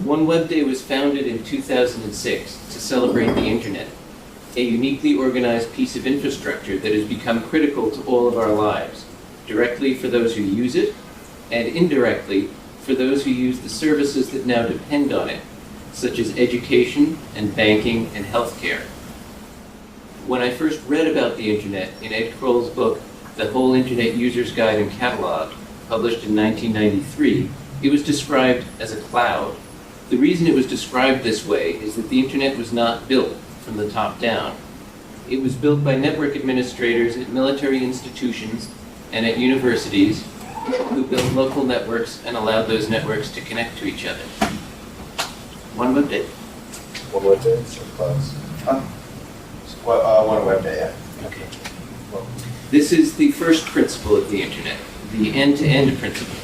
OneWebDay was founded in 2006 to celebrate the internet, a uniquely organized piece of infrastructure that has become critical to all of our lives, directly for those who use it, and indirectly for those who use the services that now depend on it, such as education and banking and healthcare. When I first read about the internet in Ed Kroll's book, The Whole Internet User's Guide and Catalog, published in 1993, it was described as a cloud. The reason it was described this way is that the internet was not built from the top down. It was built by network administrators at military institutions and at universities who built local networks and allowed those networks to connect to each other. OneWebDay? OneWebDay? Class. OneWebDay, yeah. Okay. This is the first principle of the internet, the end-to-end principle.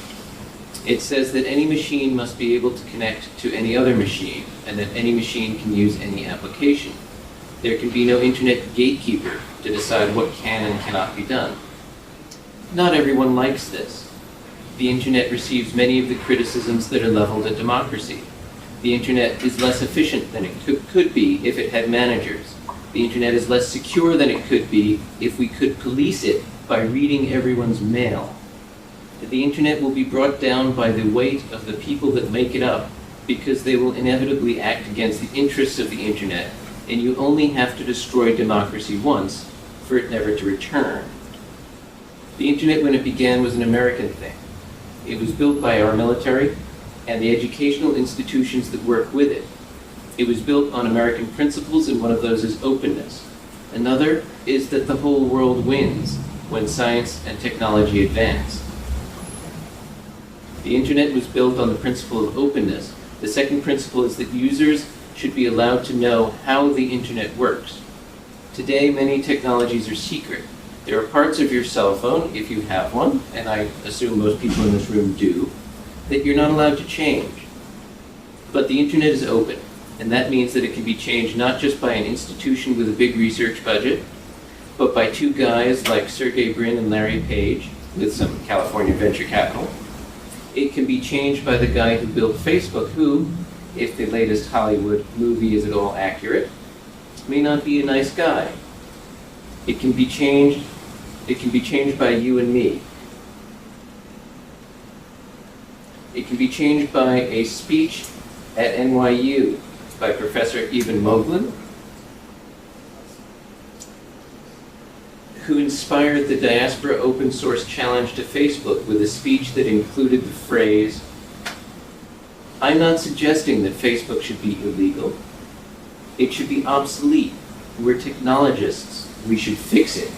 It says that any machine must be able to connect to any other machine, and that any machine can use any application. There can be no internet gatekeeper to decide what can and cannot be done. Not everyone likes this. The internet receives many of the criticisms that are leveled at democracy. The internet is less efficient than it could be if it had managers. The internet is less secure than it could be if we could police it by reading everyone's mail. The internet will be brought down by the weight of the people that make it up, because they will inevitably act against the interests of the internet, and you only have to destroy democracy once for it never to return. The internet, when it began, was an American thing. It was built by our military and the educational institutions that work with it. It was built on American principles, and one of those is openness. Another is that the whole world wins when science and technology advance. The internet was built on the principle of openness. The second principle is that users should be allowed to know how the internet works. Today, many technologies are secret. There are parts of your cell phone, if you have one, and I assume most people in this room do, that you're not allowed to change. But the internet is open, and that means that it can be changed not just by an institution with a big research budget, but by two guys like Sergey Brin and Larry Page with some California venture capital. It can be changed by the guy who built Facebook, who, if the latest Hollywood movie is at all accurate, may not be a nice guy. It can be changed by you and me. It can be changed by a speech at NYU by Professor Evan Moglen, who inspired the Diaspora Open Source Challenge to Facebook with a speech that included the phrase, "I'm not suggesting that Facebook should be illegal. It should be obsolete. We're technologists. We should fix it."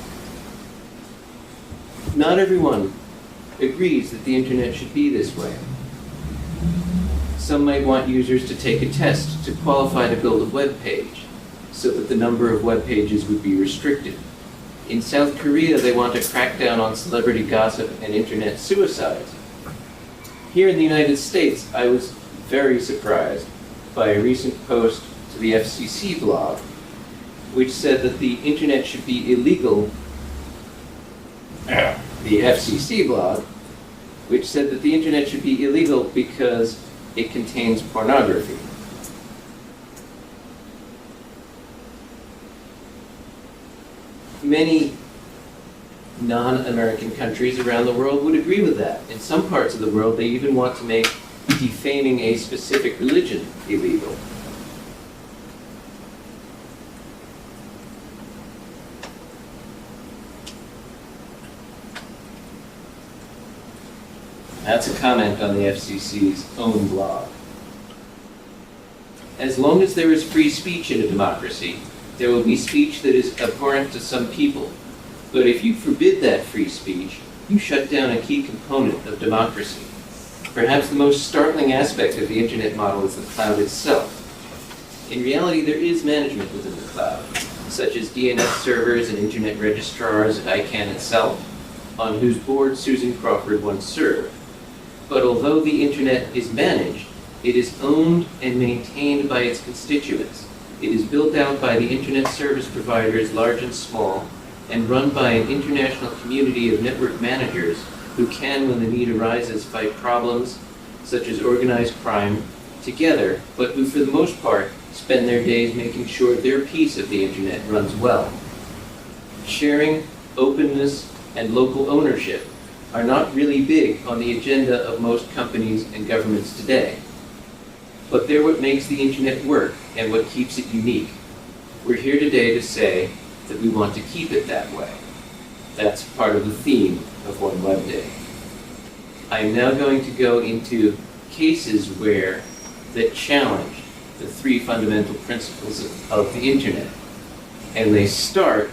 Not everyone agrees that the internet should be this way. Some might want users to take a test to qualify to build a web page, so that the number of web pages would be restricted. In South Korea, they want to crack down on celebrity gossip and internet suicides. Here in the United States, I was very surprised by a recent post to the FCC blog, which said that the internet should be illegal. The FCC blog, which said that the internet should be illegal because it contains pornography. Many non-American countries around the world would agree with that. In some parts of the world, they even want to make defaming a specific religion illegal. That's a comment on the FCC's own blog. As long as there is free speech in a democracy, there will be speech that is abhorrent to some people. But if you forbid that free speech, you shut down a key component of democracy. Perhaps the most startling aspect of the internet model is the cloud itself. In reality, there is management within the cloud, such as DNS servers and internet registrars at ICANN itself, on whose board Susan Crawford once served. But although the internet is managed, it is owned and maintained by its constituents. It is built out by the internet service providers, large and small, and run by an international community of network managers who can, when the need arises, fight problems such as organized crime, together, but who for the most part spend their days making sure their piece of the internet runs well. Sharing, openness, and local ownership are not really big on the agenda of most companies and governments today. But they're what makes the internet work and what keeps it unique. We're here today to say that we want to keep it that way. That's part of the theme of OneWebDay. I am now going to go into cases that challenge the three fundamental principles of the internet. And they start,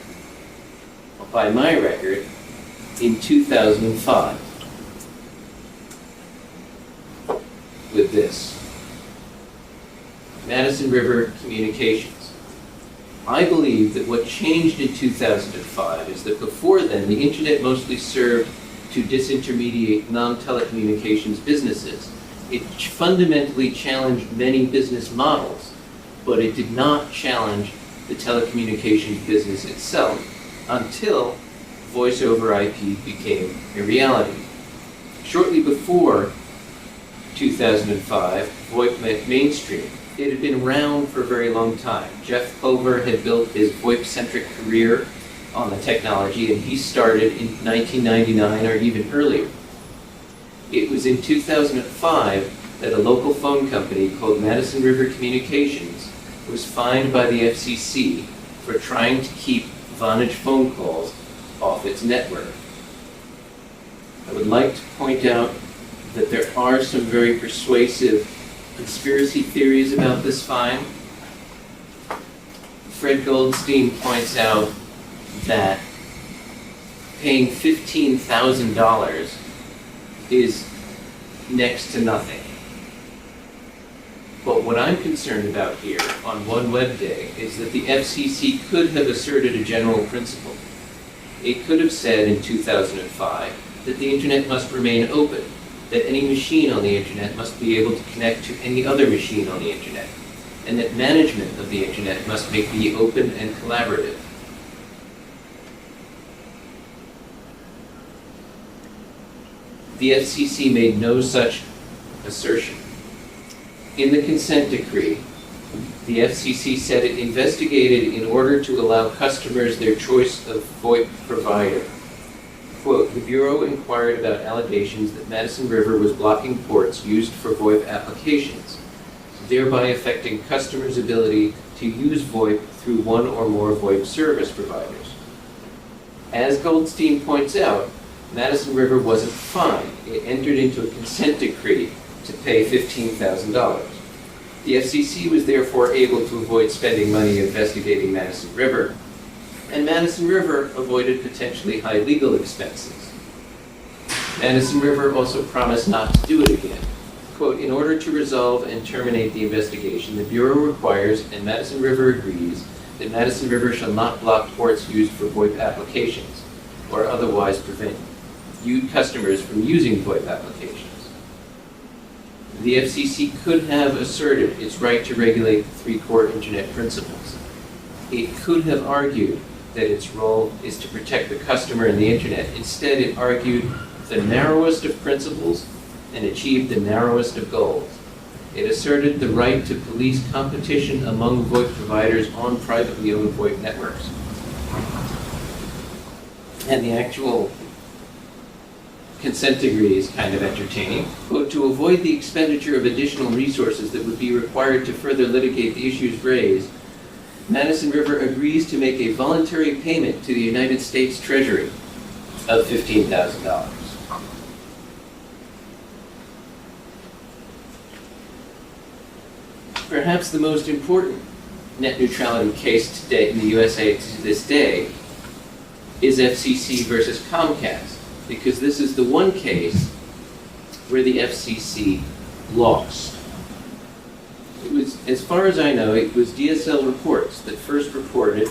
by my record, in 2005 with this. Madison River Communications. I believe that what changed in 2005 is that before then, the internet mostly served to disintermediate non-telecommunications businesses. It fundamentally challenged many business models, but it did not challenge the telecommunications business itself until voice over IP became a reality. Shortly before 2005, VoIP went mainstream. It had been around for a very long time. Jeff Pulver had built his VoIP-centric career on the technology, and he started in 1999 or even earlier. It was in 2005 that a local phone company called Madison River Communications was fined by the FCC for trying to keep Vonage phone calls off its network. I would like to point out that there are some very persuasive conspiracy theories about this fine. Fred Goldstein points out that paying $15,000 is next to nothing. But what I'm concerned about here on OneWebDay is that the FCC could have asserted a general principle. It could have said in 2005 that the internet must remain open, that any machine on the internet must be able to connect to any other machine on the internet, and that management of the internet must be open and collaborative. The FCC made no such assertion. In the consent decree, the FCC said it investigated in order to allow customers their choice of VoIP provider. Quote, the Bureau inquired about allegations that Madison River was blocking ports used for VoIP applications, thereby affecting customers' ability to use VoIP through one or more VoIP service providers. As Goldstein points out, Madison River wasn't fined. It entered into a consent decree to pay $15,000. The FCC was therefore able to avoid spending money investigating Madison River, and Madison River avoided potentially high legal expenses. Madison River also promised not to do it again. Quote, in order to resolve and terminate the investigation, the Bureau requires, and Madison River agrees, that Madison River shall not block ports used for VoIP applications, or otherwise prevent customers from using VoIP applications. The FCC could have asserted its right to regulate the three core internet principles. It could have argued that its role is to protect the customer and the internet. Instead, it argued the narrowest of principles and achieved the narrowest of goals. It asserted the right to police competition among VoIP providers on privately owned VoIP networks. And the actual consent decree is kind of entertaining. Quote, to avoid the expenditure of additional resources that would be required to further litigate the issues raised, Madison River agrees to make a voluntary payment to the United States Treasury of $15,000. Perhaps the most important net neutrality case today in the USA to this day is FCC versus Comcast, because this is the one case where the FCC lost. It was, as far as I know, it was DSL Reports that first reported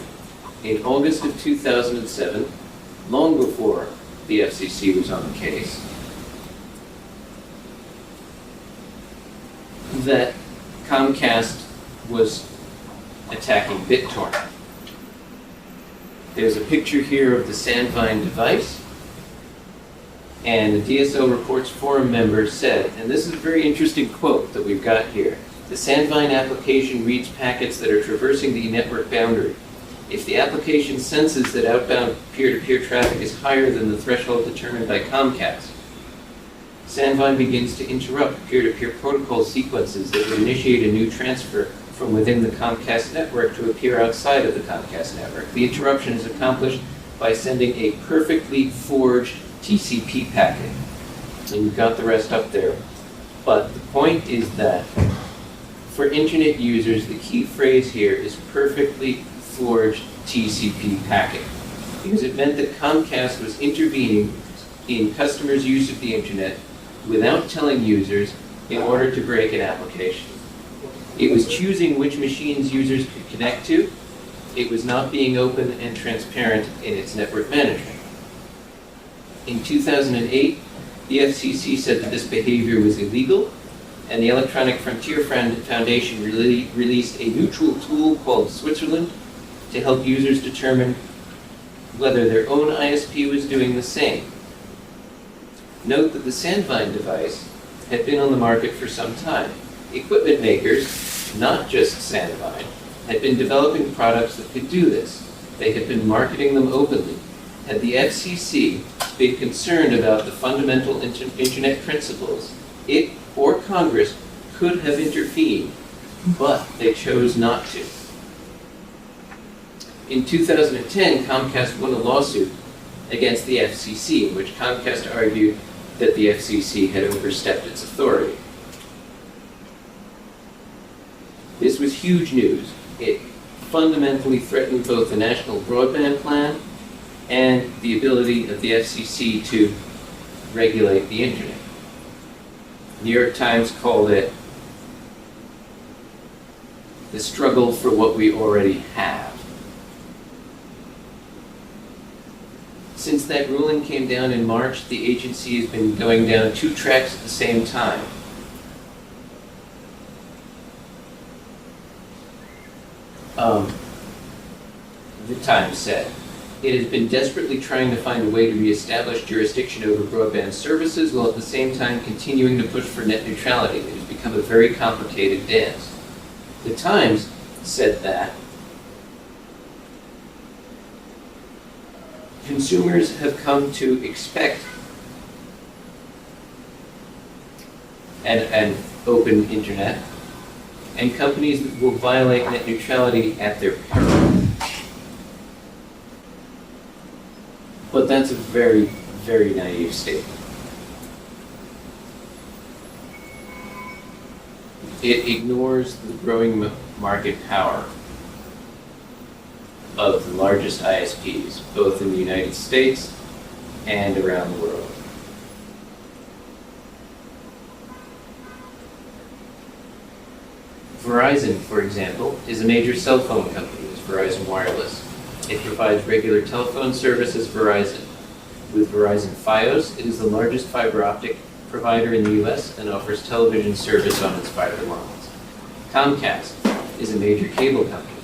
in August of 2007, long before the FCC was on the case, that Comcast was attacking BitTorrent. There's a picture here of the Sandvine device, and the DSL Reports forum member said, and this is a very interesting quote that we've got here, The Sandvine application reads packets that are traversing the network boundary. If the application senses that outbound peer-to-peer traffic is higher than the threshold determined by Comcast, Sandvine begins to interrupt peer-to-peer protocol sequences that would initiate a new transfer from within the Comcast network to appear outside of the Comcast network. The interruption is accomplished by sending a perfectly forged TCP packet. And you've got the rest up there. But the point is that for internet users, the key phrase here is perfectly forged TCP packet, because it meant that Comcast was intervening in customers' use of the internet without telling users in order to break an application. It was choosing which machines users could connect to. It was not being open and transparent in its network management. In 2008, the FCC said that this behavior was illegal, and the Electronic Frontier Foundation released a neutral tool called Switzerland to help users determine whether their own ISP was doing the same. Note that the Sandvine device had been on the market for some time. Equipment makers, not just Sandvine, had been developing products that could do this. They had been marketing them openly. Had the FCC been concerned about the fundamental internet principles, it or Congress could have intervened, but they chose not to. In 2010, Comcast won a lawsuit against the FCC, in which Comcast argued that the FCC had overstepped its authority. This was huge news. It fundamentally threatened both the national broadband plan and the ability of the FCC to regulate the internet. The New York Times called it the struggle for what we already have. Since that ruling came down in March, the agency has been going down two tracks at the same time. The Times said, it has been desperately trying to find a way to reestablish jurisdiction over broadband services while at the same time continuing to push for net neutrality. It has become a very complicated dance. The Times said that consumers have come to expect an open internet, and companies will violate net neutrality at their peril. But that's a very, very naive statement. It ignores the growing market power of the largest ISPs, both in the United States and around the world. Verizon, for example, is a major cell phone company. It's Verizon Wireless. It provides regular telephone service as Verizon. With Verizon Fios, it is the largest fiber optic provider in the US and offers television service on its fiber lines. Comcast is a major cable company.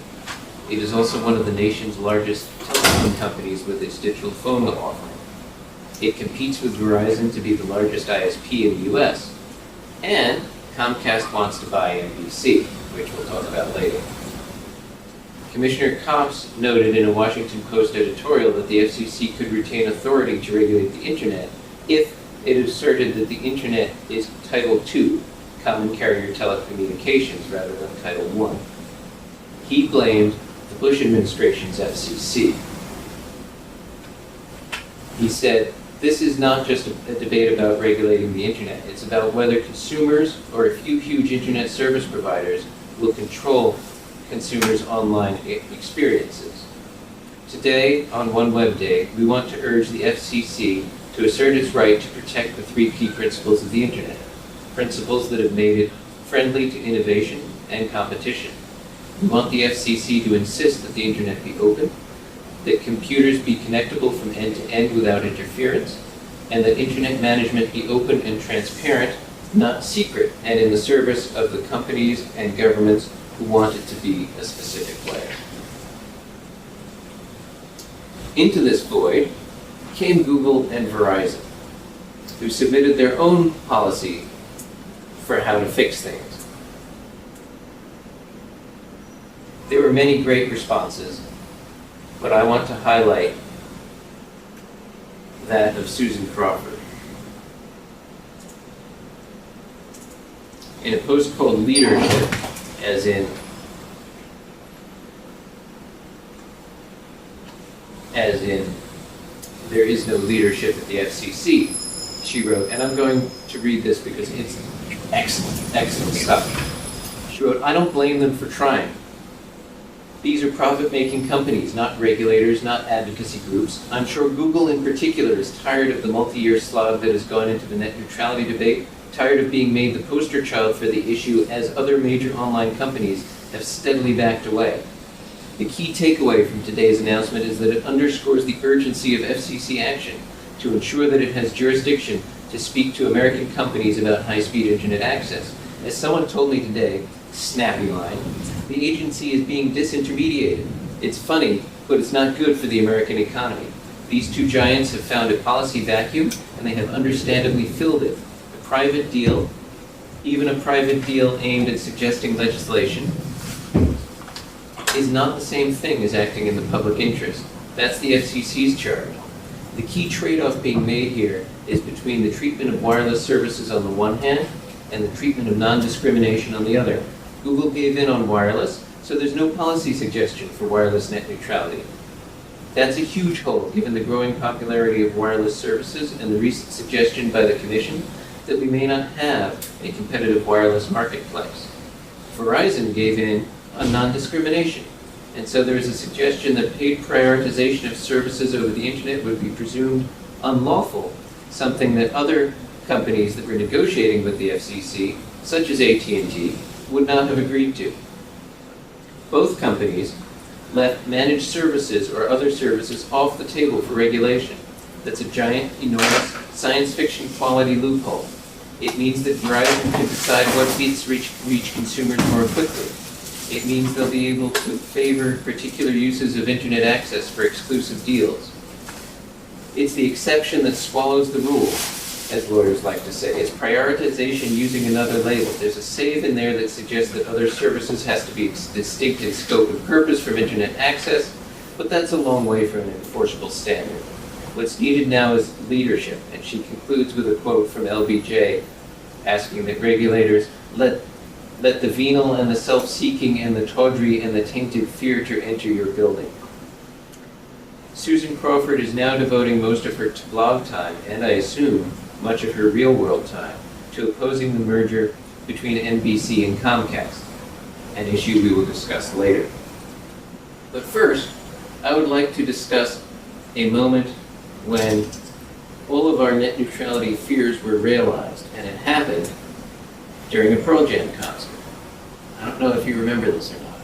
It is also one of the nation's largest telephone companies with its digital phone offering. It competes with Verizon to be the largest ISP in the US. And Comcast wants to buy NBC, which we'll talk about later. Commissioner Cox noted in a Washington Post editorial that the FCC could retain authority to regulate the internet if it asserted that the internet is Title II, Common Carrier Telecommunications, rather than Title I. He blamed the Bush administration's FCC. He said, this is not just a debate about regulating the internet. It's about whether consumers or a few huge internet service providers will control consumers' online experiences. Today, on OneWebDay, we want to urge the FCC to assert its right to protect the three key principles of the internet, principles that have made it friendly to innovation and competition. We want the FCC to insist that the internet be open, that computers be connectable from end to end without interference, and that internet management be open and transparent, not secret, and in the service of the companies and governments who want it to be a specific way. Into this void came Google and Verizon, who submitted their own policy for how to fix things. There were many great responses, but I want to highlight that of Susan Crawford. In a post called Leadership, as in there is no leadership at the FCC, she wrote, and I'm going to read this because it's excellent stuff. She wrote, "I don't blame them for trying. These are profit-making companies, not regulators, not advocacy groups. I'm sure Google in particular is tired of the multi-year slog that has gone into the net neutrality debate, tired of being made the poster child for the issue as other major online companies have steadily backed away. The key takeaway from today's announcement is that it underscores the urgency of FCC action to ensure that it has jurisdiction to speak to American companies about high-speed internet access. As someone told me today, snappy line, the agency is being disintermediated. It's funny, but it's not good for the American economy. These two giants have found a policy vacuum, and they have understandably filled it. A private deal, even a private deal aimed at suggesting legislation, is not the same thing as acting in the public interest. That's the FCC's charge. The key trade-off being made here is between the treatment of wireless services on the one hand and the treatment of non-discrimination on the other. Google gave in on wireless, so there's no policy suggestion for wireless net neutrality. That's a huge hole given the growing popularity of wireless services and the recent suggestion by the Commission that we may not have a competitive wireless marketplace. Verizon gave in on non-discrimination, and so there is a suggestion that paid prioritization of services over the internet would be presumed unlawful, something that other companies that were negotiating with the FCC, such as AT&T, would not have agreed to. Both companies left managed services or other services off the table for regulation. That's a giant, enormous, science fiction quality loophole. It means that Verizon can decide what bits reach consumers more quickly. It means they'll be able to favor particular uses of internet access for exclusive deals. It's the exception that swallows the rule, as lawyers like to say. It's prioritization using another label. There's a save in there that suggests that other services has to be distinct in scope and purpose from internet access, but that's a long way from an enforceable standard. What's needed now is leadership, and she concludes with a quote from LBJ asking that regulators let the venal and the self-seeking and the tawdry and the tainted fear to enter your building. Susan Crawford is now devoting most of her blog time, and I assume much of her real-world time, to opposing the merger between NBC and Comcast, an issue we will discuss later. But first, I would like to discuss a moment when all of our net neutrality fears were realized, and it happened during a Pearl Jam concert. I don't know if you remember this or not.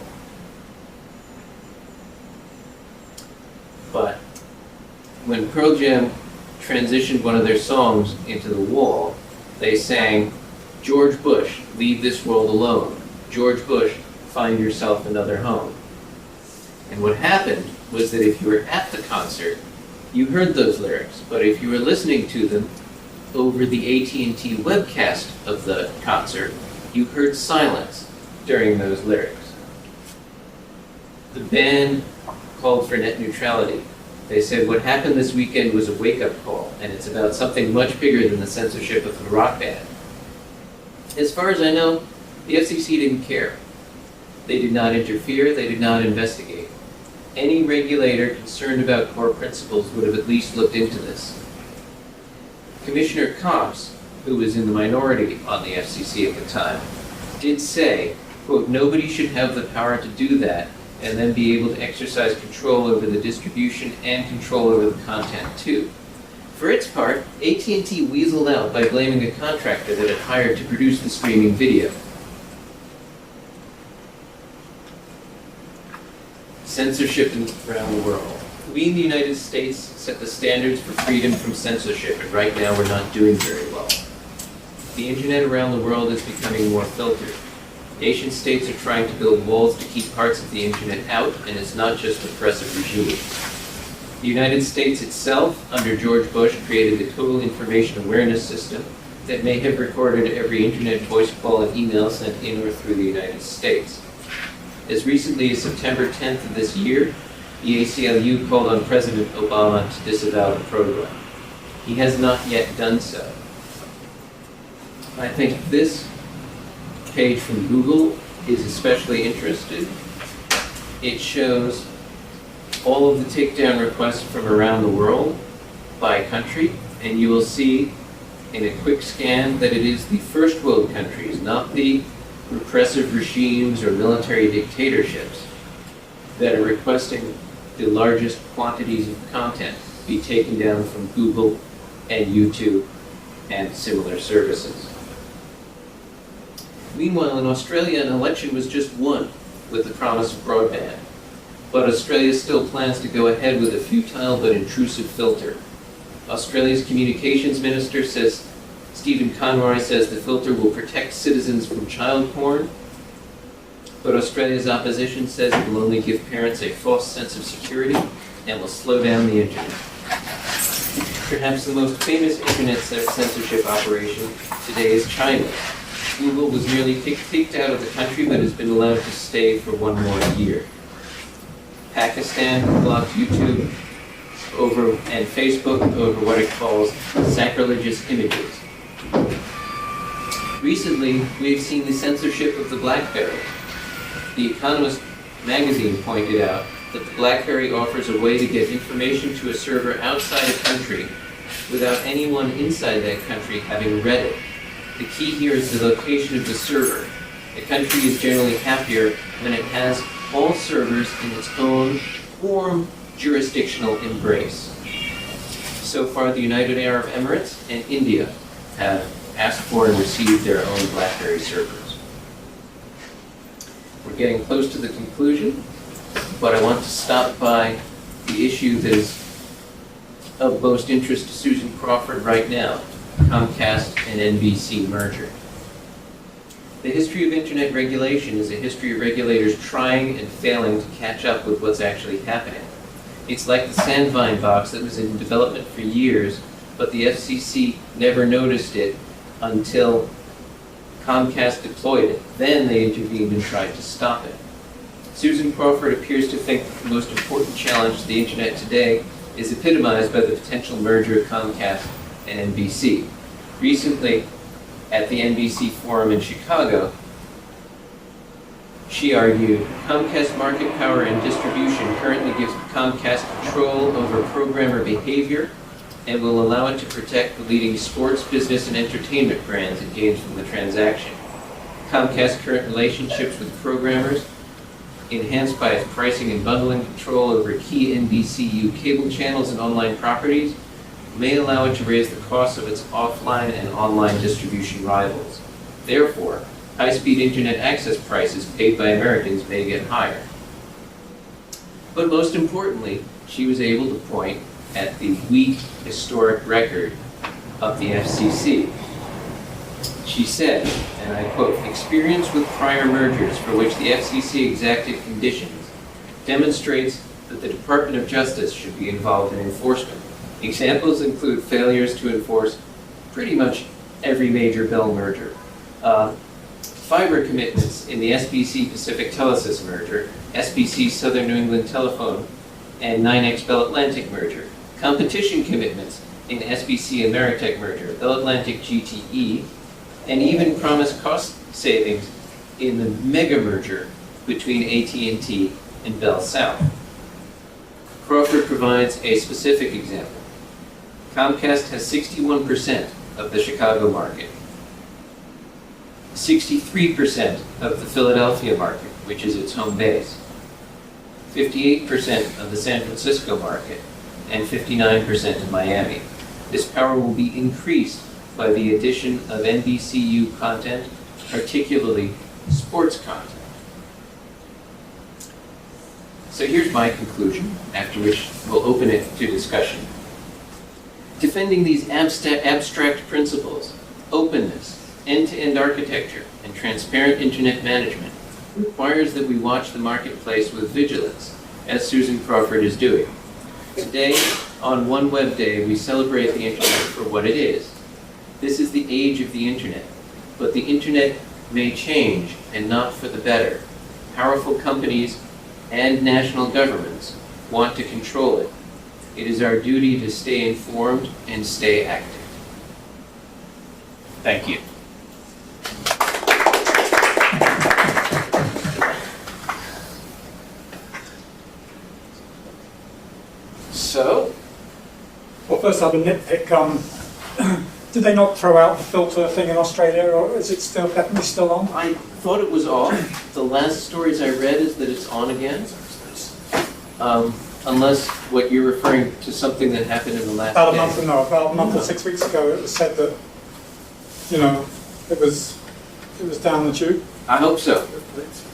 But when Pearl Jam transitioned one of their songs into the wall, they sang, "George Bush, leave this world alone. George Bush, find yourself another home." And what happened was that if you were at the concert, you heard those lyrics, but if you were listening to them over the AT&T webcast of the concert, you heard silence during those lyrics. The band called for net neutrality. They said what happened this weekend was a wake-up call, and it's about something much bigger than the censorship of the rock band. As far as I know, the FCC didn't care. They did not interfere, they did not investigate. Any regulator concerned about core principles would have at least looked into this. Commissioner Cox, who was in the minority on the FCC at the time, did say, quote, "Nobody should have the power to do that and then be able to exercise control over the distribution and control over the content too." For its part, AT&T weaseled out by blaming a contractor that it hired to produce the streaming video. Censorship around the world. We in the United States set the standards for freedom from censorship, and right now we're not doing very well. The internet around the world is becoming more filtered. Nation states are trying to build walls to keep parts of the internet out, and it's not just oppressive regimes. The United States itself, under George Bush, created a total information awareness system that may have recorded every internet voice call and email sent in or through the United States. As recently as September 10th of this year, the ACLU called on President Obama to disavow the program. He has not yet done so. I think this page from Google is especially interesting. It shows all of the takedown requests from around the world by country, and you will see in a quick scan that it is the first world countries, not the repressive regimes or military dictatorships, that are requesting the largest quantities of content be taken down from Google and YouTube and similar services. Meanwhile, in Australia, an election was just won with the promise of broadband. But Australia still plans to go ahead with a futile but intrusive filter. Australia's communications minister says, Stephen Conroy says the filter will protect citizens from child porn, but Australia's opposition says it will only give parents a false sense of security and will slow down the internet. Perhaps the most famous internet censorship operation today is China. Google was nearly kicked out of the country but has been allowed to stay for one more year. Pakistan blocked YouTube and Facebook over what it calls sacrilegious images. Recently, we've seen the censorship of the BlackBerry. The Economist magazine pointed out that the BlackBerry offers a way to get information to a server outside a country without anyone inside that country having read it. The key here is the location of the server. A country is generally happier when it has all servers in its own warm jurisdictional embrace. So far, the United Arab Emirates and India have asked for and received their own BlackBerry servers. We're getting close to the conclusion, but I want to stop by the issue that is of most interest to Susan Crawford right now, Comcast and NBC merger. The history of internet regulation is a history of regulators trying and failing to catch up with what's actually happening. It's like the Sandvine box that was in development for years, but the FCC never noticed it until Comcast deployed it. Then they intervened and tried to stop it. Susan Crawford appears to think that the most important challenge to the internet today is epitomized by the potential merger of Comcast and NBC. Recently, at the NBC Forum in Chicago, she argued, Comcast market power and distribution currently gives Comcast control over programmer behavior and will allow it to protect the leading sports, business, and entertainment brands it gains from the transaction. Comcast's current relationships with programmers, enhanced by its pricing and bundling control over key NBCU cable channels and online properties, may allow it to raise the costs of its offline and online distribution rivals. Therefore, high-speed internet access prices paid by Americans may get higher. But most importantly, she was able to point at the weak historic record of the FCC. She said, and I quote, "Experience with prior mergers for which the FCC exacted conditions demonstrates that the Department of Justice should be involved in enforcement. Examples include failures to enforce pretty much every major Bell merger, fiber commitments in the SBC Pacific Telesis merger, SBC Southern New England Telephone, and 9X Bell Atlantic merger, competition commitments in SBC Ameritech merger, Bell Atlantic GTE, and even promised cost savings in the mega merger between AT&T and Bell South." Crawford provides a specific example. Comcast has 61% of the Chicago market, 63% of the Philadelphia market, which is its home base, 58% of the San Francisco market, and 59% of Miami. This power will be increased by the addition of NBCU content, particularly sports content. So here's my conclusion, after which we'll open it to discussion. Defending these abstract principles, openness, end-to-end architecture, and transparent internet management requires that we watch the marketplace with vigilance, as Susan Crawford is doing. Today, on OneWebDay, we celebrate the internet for what it is. This is the age of the internet, but the internet may change, and not for the better. Powerful companies and national governments want to control it. It is our duty to stay informed and stay active. Thank you. So, Well, first I have a nitpick. Did they not throw out the filter thing in Australia, or is it still definitely still on? I thought it was off. The last stories I read is that it's on again. Unless what you're referring to something that happened in the last About a day. month, no, about a month or 6 weeks ago, it was said that, you know, it was down the tube. I hope so.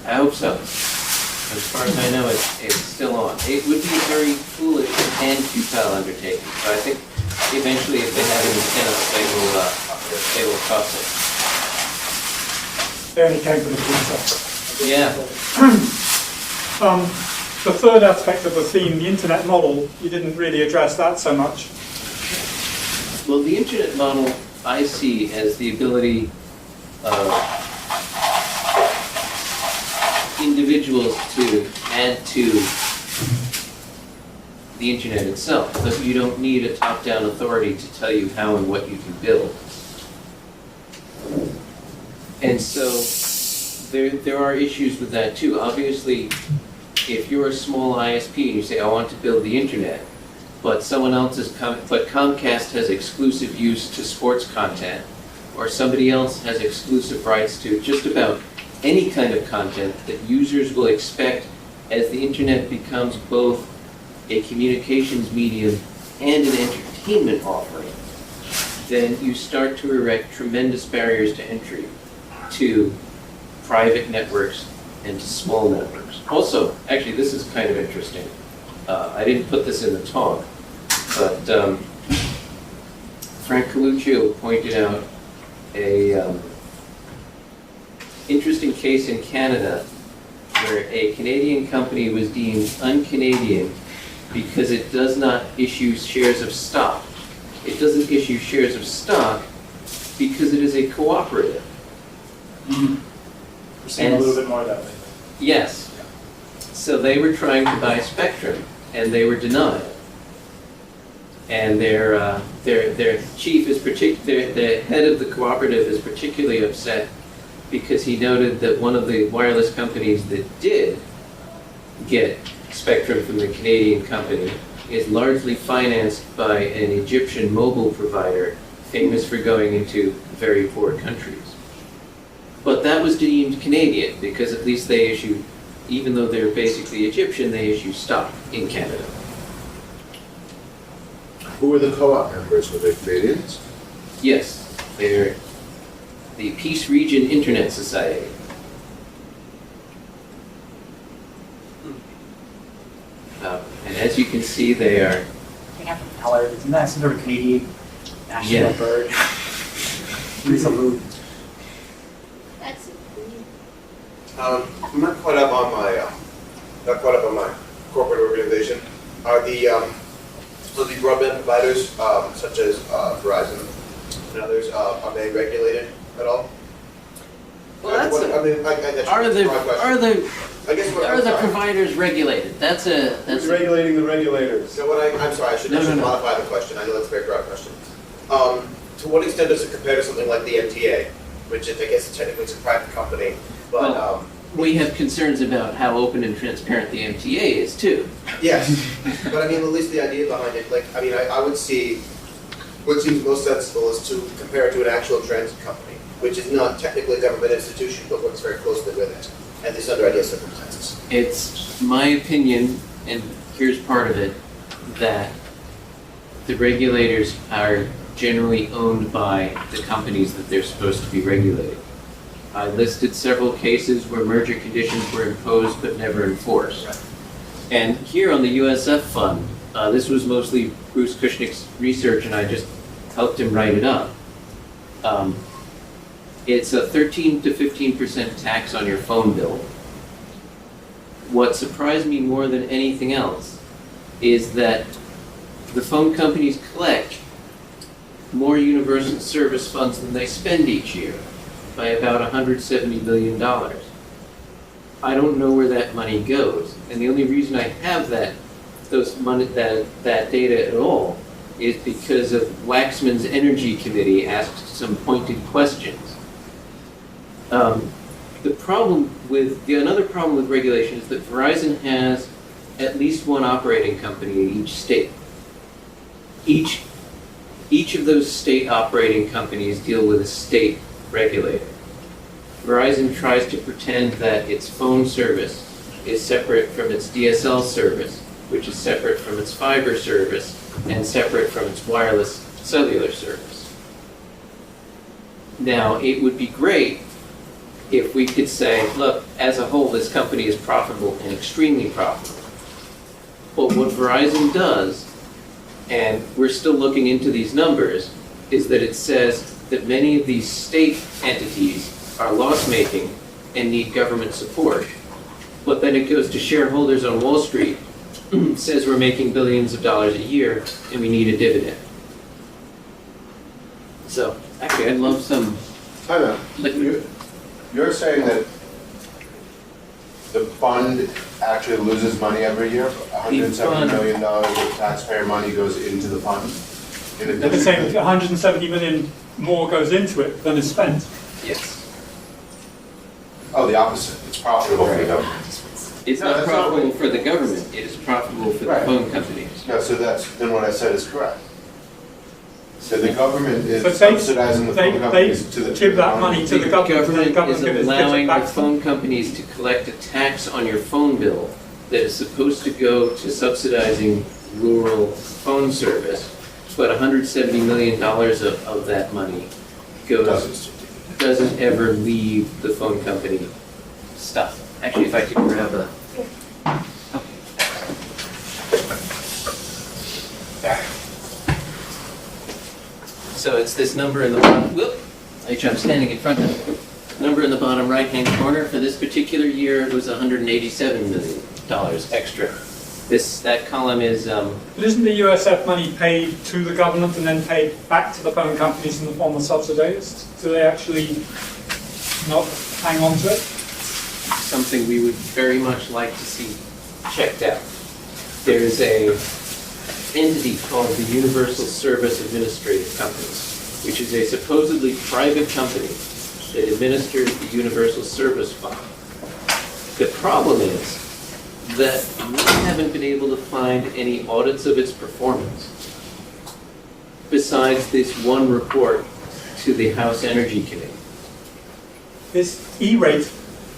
I hope so. As far as I know, it's still on. It would be a very foolish and futile undertaking. So I think eventually, if they have an incentive, they will toss it. They only came for the pizza. Yeah. The third aspect of the theme, the internet model, you didn't really address that so much. Well, the internet model I see as the ability of individuals to add to the internet itself. So you don't need a top-down authority to tell you how and what you can build. And so there are issues with that too. Obviously, if you're a small ISP and you say, I want to build the internet, but someone else but Comcast has exclusive use to sports content, or somebody else has exclusive rights to just about any kind of content that users will expect as the internet becomes both a communications medium and an entertainment offering, then you start to erect tremendous barriers to entry to private networks and to small networks. Also, actually, this is kind of interesting. I didn't put this in the talk, but Frank Coluccio pointed out a interesting case in Canada where a Canadian company was deemed un-Canadian because it does not issue shares of stock. It doesn't issue shares of stock because it is a cooperative. We're seeing a little bit more of that lately. Yes. So they were trying to buy Spectrum, and they were denied. And their chief is the head of the cooperative is particularly upset because he noted that one of the wireless companies that did get Spectrum from the Canadian company is largely financed by an Egyptian mobile provider famous for going into very poor countries. But that was deemed Canadian because at least they issue, even though they're basically Egyptian, they issue stock in Canada. Who were the co-op members? Were they Canadians? Yes, they're the Peace Region Internet Society. And as you can see, they are. They have colors. Isn't that some sort of Canadian national Yeah. bird? It's a blue. That's I'm not caught up on my corporate organization. Are the broadband providers such as Verizon and others are they regulated at all? Well, that's I mean, that's are a broad question. I guess what are I'm the sorry. providers regulated? That's Who's regulating the regulators? So I'm sorry, I should No. modify the question. I know that's a very broad question. To what extent does it compare to something like the MTA, which is, I guess technically it's a private company, but Well, we have concerns about how open and transparent the MTA is too. yes. But I mean, at least the idea behind it, like, I mean, I would see what seems most sensible is to compare it to an actual transit company, which is not technically a government institution, but works very closely with it, at least under ideal circumstances. It's my opinion, and here's part of it, that the regulators are generally owned by the companies that they're supposed to be regulating. I listed several cases where merger conditions were imposed but never enforced. Right. And here on the USF fund, this was mostly Bruce Kushnick's research, and I just helped him write it up. It's a 13 to 15% tax on your phone bill. What surprised me more than anything else is that the phone companies collect more universal service funds than they spend each year, by about $170 billion. I don't know where that money goes. And the only reason I have that data at all is because of Waxman's Energy Committee asked some pointed questions. Another problem with regulation is that Verizon has at least one operating company in each state. Each of those state operating companies deal with a state regulator. Verizon tries to pretend that its phone service is separate from its DSL service, which is separate from its fiber service, and separate from its wireless cellular service. Now, it would be great if we could say, look, as a whole, this company is profitable and extremely profitable. But what Verizon does, and we're still looking into these numbers, is that it says that many of these state entities are loss-making and need government support. But then it goes to shareholders on Wall Street, says we're making billions of dollars a year and we need a dividend. So, actually, I'd love some Time out. liquid. You're saying that the fund actually loses money every year? $170 million of taxpayer money goes into the fund? In They're saying 170 million more goes into it than is spent. Yes. Oh, the opposite. It's profitable for the government. It's No, not that's not profitable what- for the government, it is profitable for the Right. phone companies. No, so then what I said is correct. So the government is But subsidizing the phone they companies to the... give that money to the government. The government gives is it allowing the back to them. phone companies to collect a tax on your phone bill that is supposed to go to subsidizing rural phone service, but $170 million of that money doesn't ever leave the phone company stuff. Actually, if I could grab a... So it's this number in the bottom, I'm standing in front of it. Number in the bottom right-hand corner, for this particular year, it was $187 million extra. That column is, But isn't the USF money paid to the government and then paid back to the phone companies in the form of subsidies? Do they actually not hang on to it? something we would very much like to see checked out. There is a entity called the Universal Service Administrative Company, which is a supposedly private company that administers the Universal Service Fund. The problem is that we haven't been able to find any audits of its performance besides this one report to the House Energy Committee. Is E-rate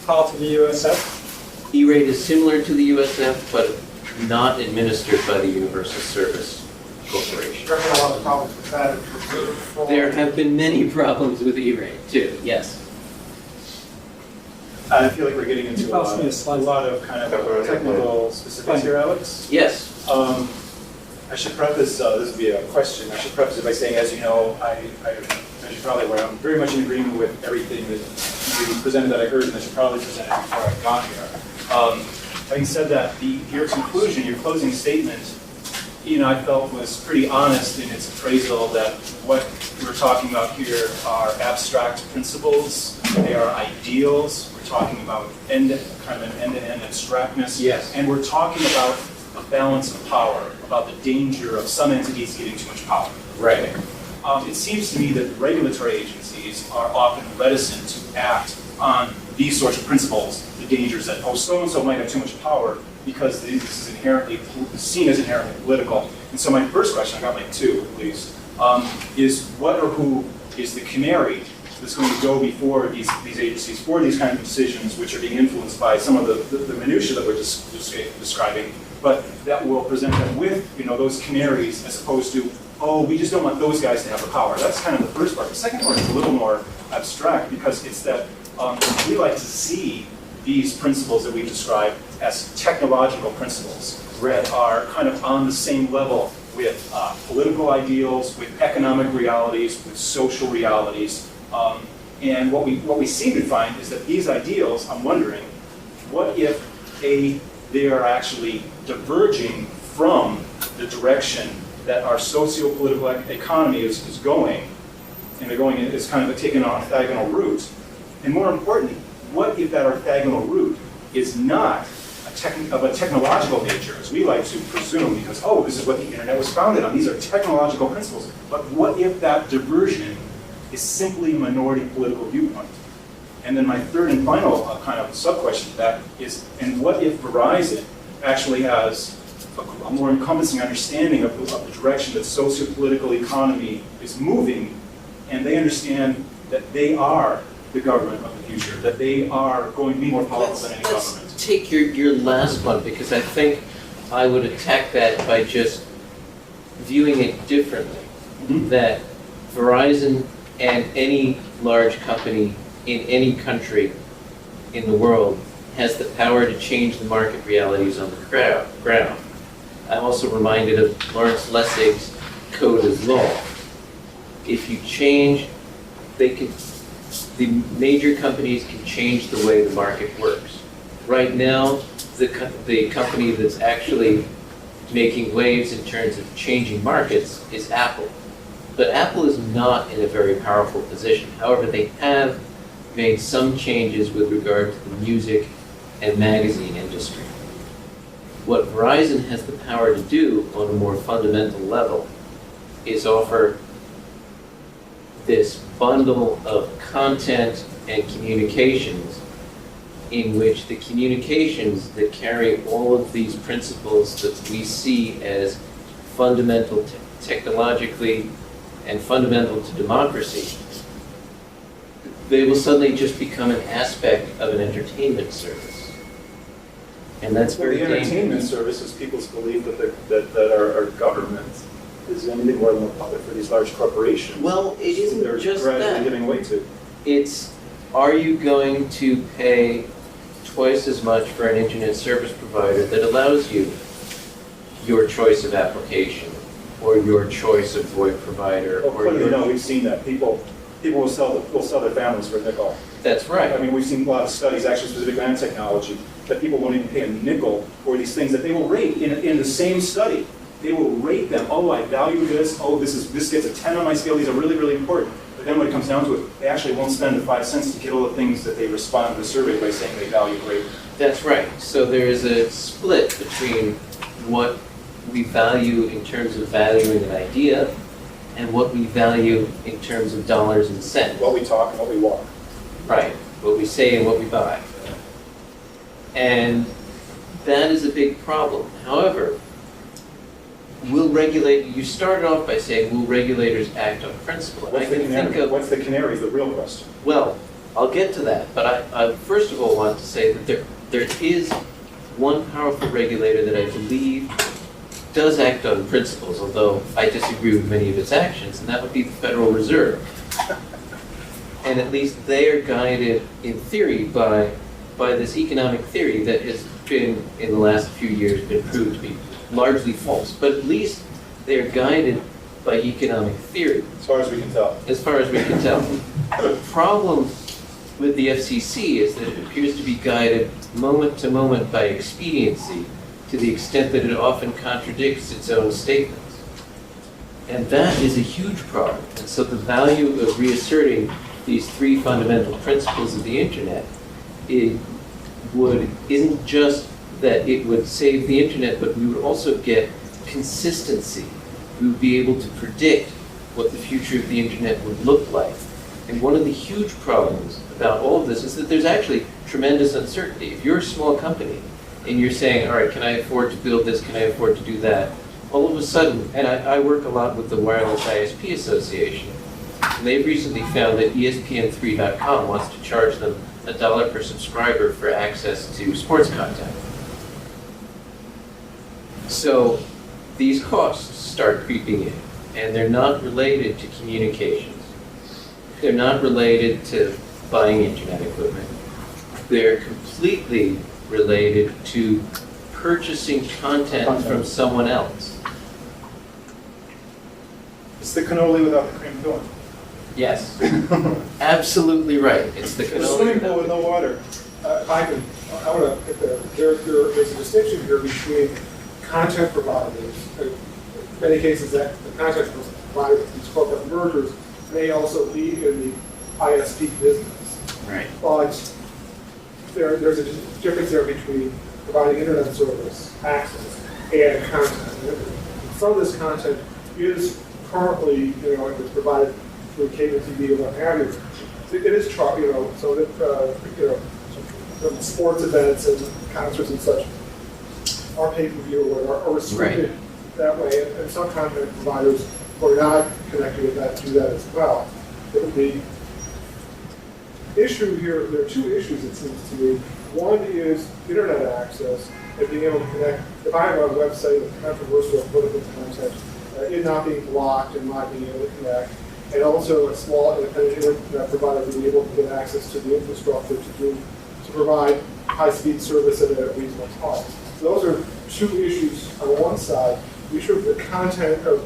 part of the USF? E-rate is similar to the USF, but not administered by the Universal Service Corporation. There have been a lot of problems with that. There have been many problems with E-rate too, yes. I feel like we're getting into Pass me a slide. a lot of kind of technical specifics here, Alex. Yes. I should preface, this would be a question, I should preface it by saying, as you know, as you're probably aware, I'm very much in agreement with everything that you presented that I heard and that you probably presented before I got here. Having said that, your conclusion, your closing statement, I felt was pretty honest in its appraisal that what we're talking about here are abstract principles, they are ideals, we're talking about kind of an end-to-end abstractness. Yes. And we're talking about a balance of power, about the danger of some entities getting too much power. Right. It seems to me that regulatory agencies are often reticent to act on these sorts of principles, the dangers that, so-and-so might have too much power because this is inherently seen as inherently political. And so my first question, I got like two at least, is what or who is the canary that's going to go before these agencies for these kinds of decisions, which are being influenced by some of the minutiae that we're just describing, but that will present them with those canaries as opposed to, oh, we just don't want those guys to have the power. That's kind of the first part. The second part is a little more abstract because it's that we like to see these principles that we describe as technological principles that are kind of on the same level with political ideals, with economic realities, with social realities. And what we seem to find is that these ideals, I'm wondering, what if they are actually diverging from the direction that our socio-political economy is going, and they're going, it's kind of taking an orthogonal route. And more importantly, what if that orthogonal route is not of a technological nature, as we like to presume, because, oh, this is what the internet was founded on. These are technological principles. But what if that diversion is simply minority political viewpoint? And then my third and final kind of sub-question to that is, and what if Verizon actually has a more encompassing understanding of the direction that socio-political economy is moving, and they understand that they are the government of the future, that they are going to be more powerful than any government? Let's take your last one, because I think I would attack that by just viewing it differently. That Verizon and any large company in any country in the world has the power to change the market realities on the ground. I'm also reminded of Lawrence Lessig's Code is Law. If you change, the major companies can change the way the market works. Right now, the company that's actually making waves in terms of changing markets is Apple. But Apple is not in a very powerful position. However, they have made some changes with regard to the music and magazine industry. What Verizon has the power to do on a more fundamental level is offer this bundle of content and communications in which the communications that carry all of these principles that we see as fundamental technologically and fundamental to democracy, they will suddenly just become an aspect of an entertainment service. And that's Well, very the entertainment dangerous. service is people's belief that our government is anything more than a puppet for these large corporations. Well, it isn't they're just gradually that. giving way to. It's, are you going to pay twice as much for an internet service provider that allows you your choice of application, or your choice of VoIP provider, Well, or clearly, your... no, we've seen that. People will sell their families for a nickel. That's right. I mean, we've seen a lot of studies, actually specifically on technology, that people won't even pay a nickel for these things that they will rate in the same study. They will rate them. Oh, I value this. Oh, this gets a 10 on my scale. These are really, really important. But then when it comes down to it, they actually won't spend the 5 cents to get all the things that they respond to the survey by saying they value greatly. That's right. So there is a split between what we value in terms of valuing an idea and what we value in terms of dollars and cents. What we talk and what we walk. Right. What we say and what we buy. And that is a big problem. However, you started off by saying, will regulators act on principle? And What's the canary is the real question. Well, I'll get to that, but I first of all want to say that there is one powerful regulator that I believe does act on principles, although I disagree with many of its actions, and that would be the Federal Reserve. And at least they are guided in theory by this economic theory that has been, in the last few years, been proved to be largely false. But at least they're guided by economic theory. As far as we can tell. As far as we can tell. The problem with the FCC is that it appears to be guided moment to moment by expediency, to the extent that it often contradicts its own statements. And that is a huge problem. And so the value of reasserting these three fundamental principles of the internet isn't just that it would save the internet, but we would also get consistency. We would be able to predict what the future of the internet would look like. And one of the huge problems about all of this is that there's actually tremendous uncertainty. If you're a small company and you're saying, all right, can I afford to build this, can I afford to do that? All of a sudden, and I work a lot with the Wireless ISP Association, and they've recently found that ESPN3.com wants to charge them $1 per subscriber for access to sports content. So these costs start creeping in, and they're not related to communications. They're not related to buying internet equipment. They're completely related to purchasing content from someone else. It's the cannoli without the cream filling. Yes, absolutely right. It's the The swimming pool with no water. I want to get there's a distinction here between content providers. In many cases, that the content providers, these corporate mergers, may also be in the ISP business. Right. But there's a difference there between providing internet service access and content. Some of this content is currently, it's provided through cable TV and what have you. So it is, so that, some sports events and concerts and such are pay-per-view or are restricted that way, and some content providers who are not connected with that do that as well. The issue here, there are two issues it seems to me. One is internet access and being able to connect. If I have a website with controversial political content, it not being blocked and not being able to connect, and also a small independent internet provider being able to get access to the infrastructure to provide high-speed service at a reasonable cost. So those are two issues on one side. The issue of the content of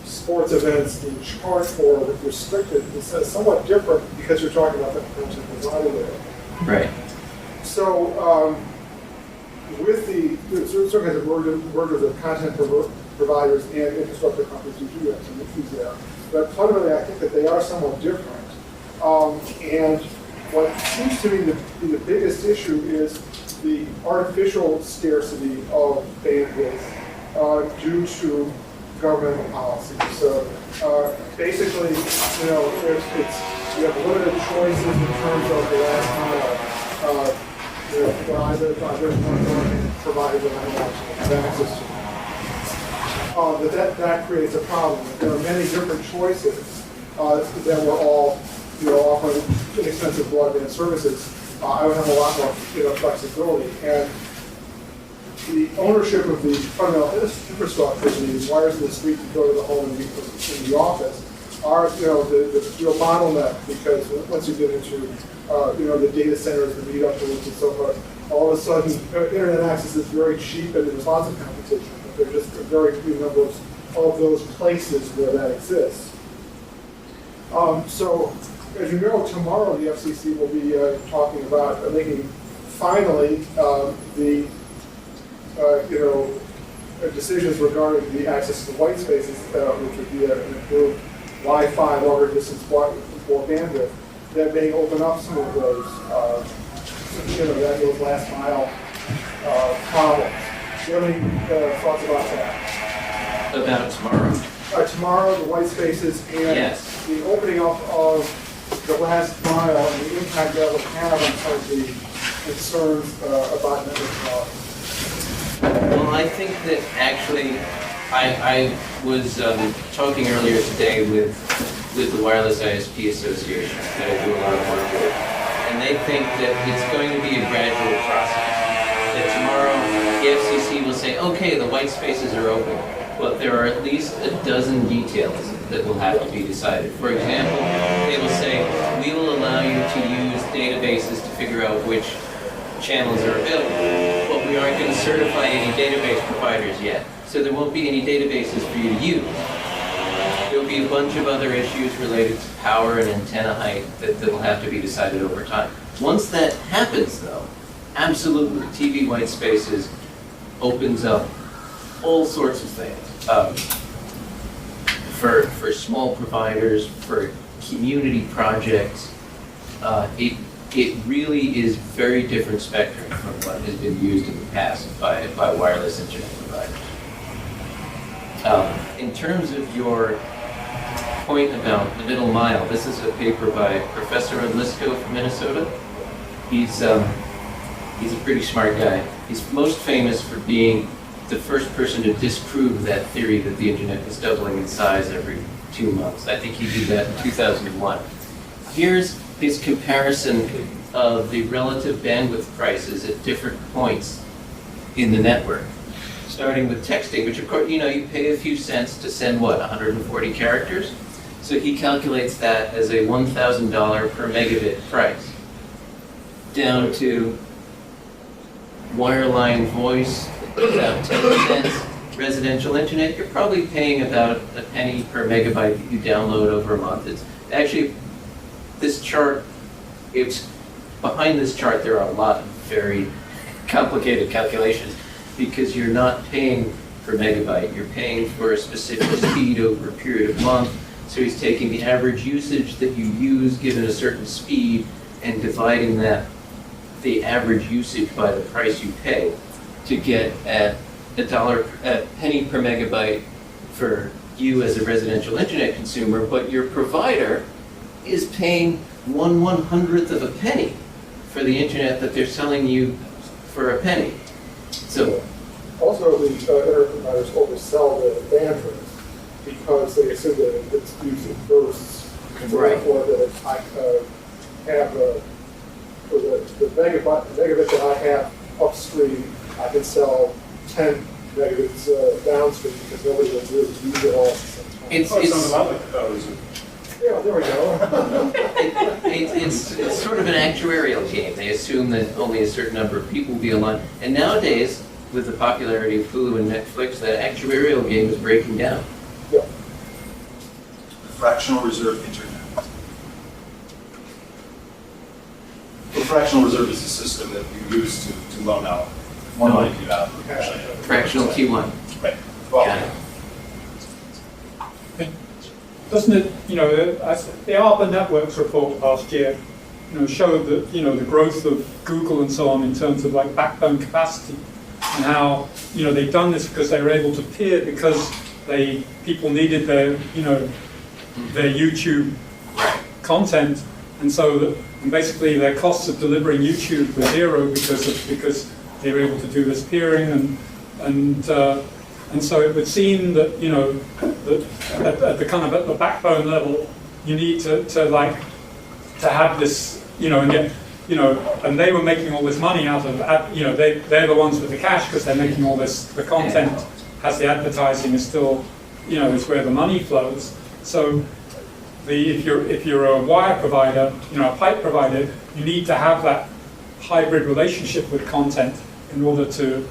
sports events being charged for or restricted is somewhat different because you're talking about the content provided there. Right. So with the certain kinds of mergers of content providers and infrastructure companies, you do have some issues there. But fundamentally, I think that they are somewhat different. And what seems to me to be the biggest issue is the artificial scarcity of bandwidth due to governmental policy. So basically, you have limited choices in terms of the last mile. Either one provided that I want to have access to. That creates a problem. There are many different choices that were all offering inexpensive broadband services. I would have a lot more flexibility. And the ownership of the fundamental infrastructure, the wires in the street that go to the home and in the office, are the real bottleneck, because once you get into the data centers, the meetup rooms, and so forth, all of a sudden internet access is very cheap and there's lots of competition. But there are just a very few numbers of those places where that exists. So, as you know, tomorrow the FCC will be talking about making finally the decisions regarding the access to white spaces, which would be an improved Wi-Fi longer distance more bandwidth, that may open up some of those those last mile problems. Do you have any thoughts about that? About tomorrow? Tomorrow, the white spaces and the opening up of the last mile and the impact that would have on some of the concerns about network quality. Well, I think that actually, I was talking earlier today with the Wireless ISP Association that I do a lot of work with, and they think that it's going to be a gradual process. That tomorrow the FCC will say, okay, the white spaces are open, but there are at least a dozen details that will have to be decided. For example, they will say, we will allow you to use databases to figure out which channels are available, but we aren't going to certify any database providers yet. So there won't be any databases for you to use. There'll be a bunch of other issues related to power and antenna height that will have to be decided over time. Once that happens, though, absolutely, TV white spaces opens up all sorts of things. For small providers, for community projects, it really is very different spectrum from what has been used in the past by wireless internet providers. In terms of your point about the middle mile, this is a paper by Professor Lisko from Minnesota. He's a pretty smart guy. He's most famous for being the first person to disprove that theory that the internet was doubling in size every 2 months. I think he did that in 2001. Here's his comparison of the relative bandwidth prices at different points in the network. Starting with texting, which of course, you pay a few cents to send, 140 characters? So he calculates that as a $1,000 per megabit price. Down to wireline voice, about 10 cents. Residential internet, you're probably paying about a penny per megabyte that you download over a month. It's actually, this chart, behind this chart there are a lot of very complicated calculations, because you're not paying per megabyte, you're paying for a specific speed over a period of month. So he's taking the average usage that you use given a certain speed and dividing that the average usage by the price you pay to get at a penny per megabyte for you as a residential internet consumer, but your provider is paying 1/100th of a penny for the internet that they're selling you for a penny. So Also, the internet providers oversell the bandwidth because they assume that it's used in bursts. So Right. therefore, that I have for the megabit that I have upstream, I can sell 10 megabits downstream because nobody will really use it all at the same time. it's Sounds a lot like the Federal Reserve. Yeah, there we go. it's sort of an actuarial game. They assume that only a certain number of people will be online. And nowadays, with the popularity of Hulu and Netflix, that actuarial game is breaking down. Yeah. Fractional reserve internet. The fractional reserve is a system that you use to loan out more money to you out. Fractional T1. Right. Got Well, it. Doesn't it, the ARPA Networks report last year, showed that, the growth of Google and so on in terms of like backbone capacity, and how, they've done this because they were able to peer because people needed their YouTube content, and so and basically their costs of delivering YouTube were zero because they were able to do this peering and so it would seem that that at the kind of at the backbone level you need to have this and yet and they were making all this money out of they're the ones with the cash because they're making all this, the content has the advertising is still is where the money flows. So if you're a wire provider, a pipe provider, you need to have that hybrid relationship with content in order to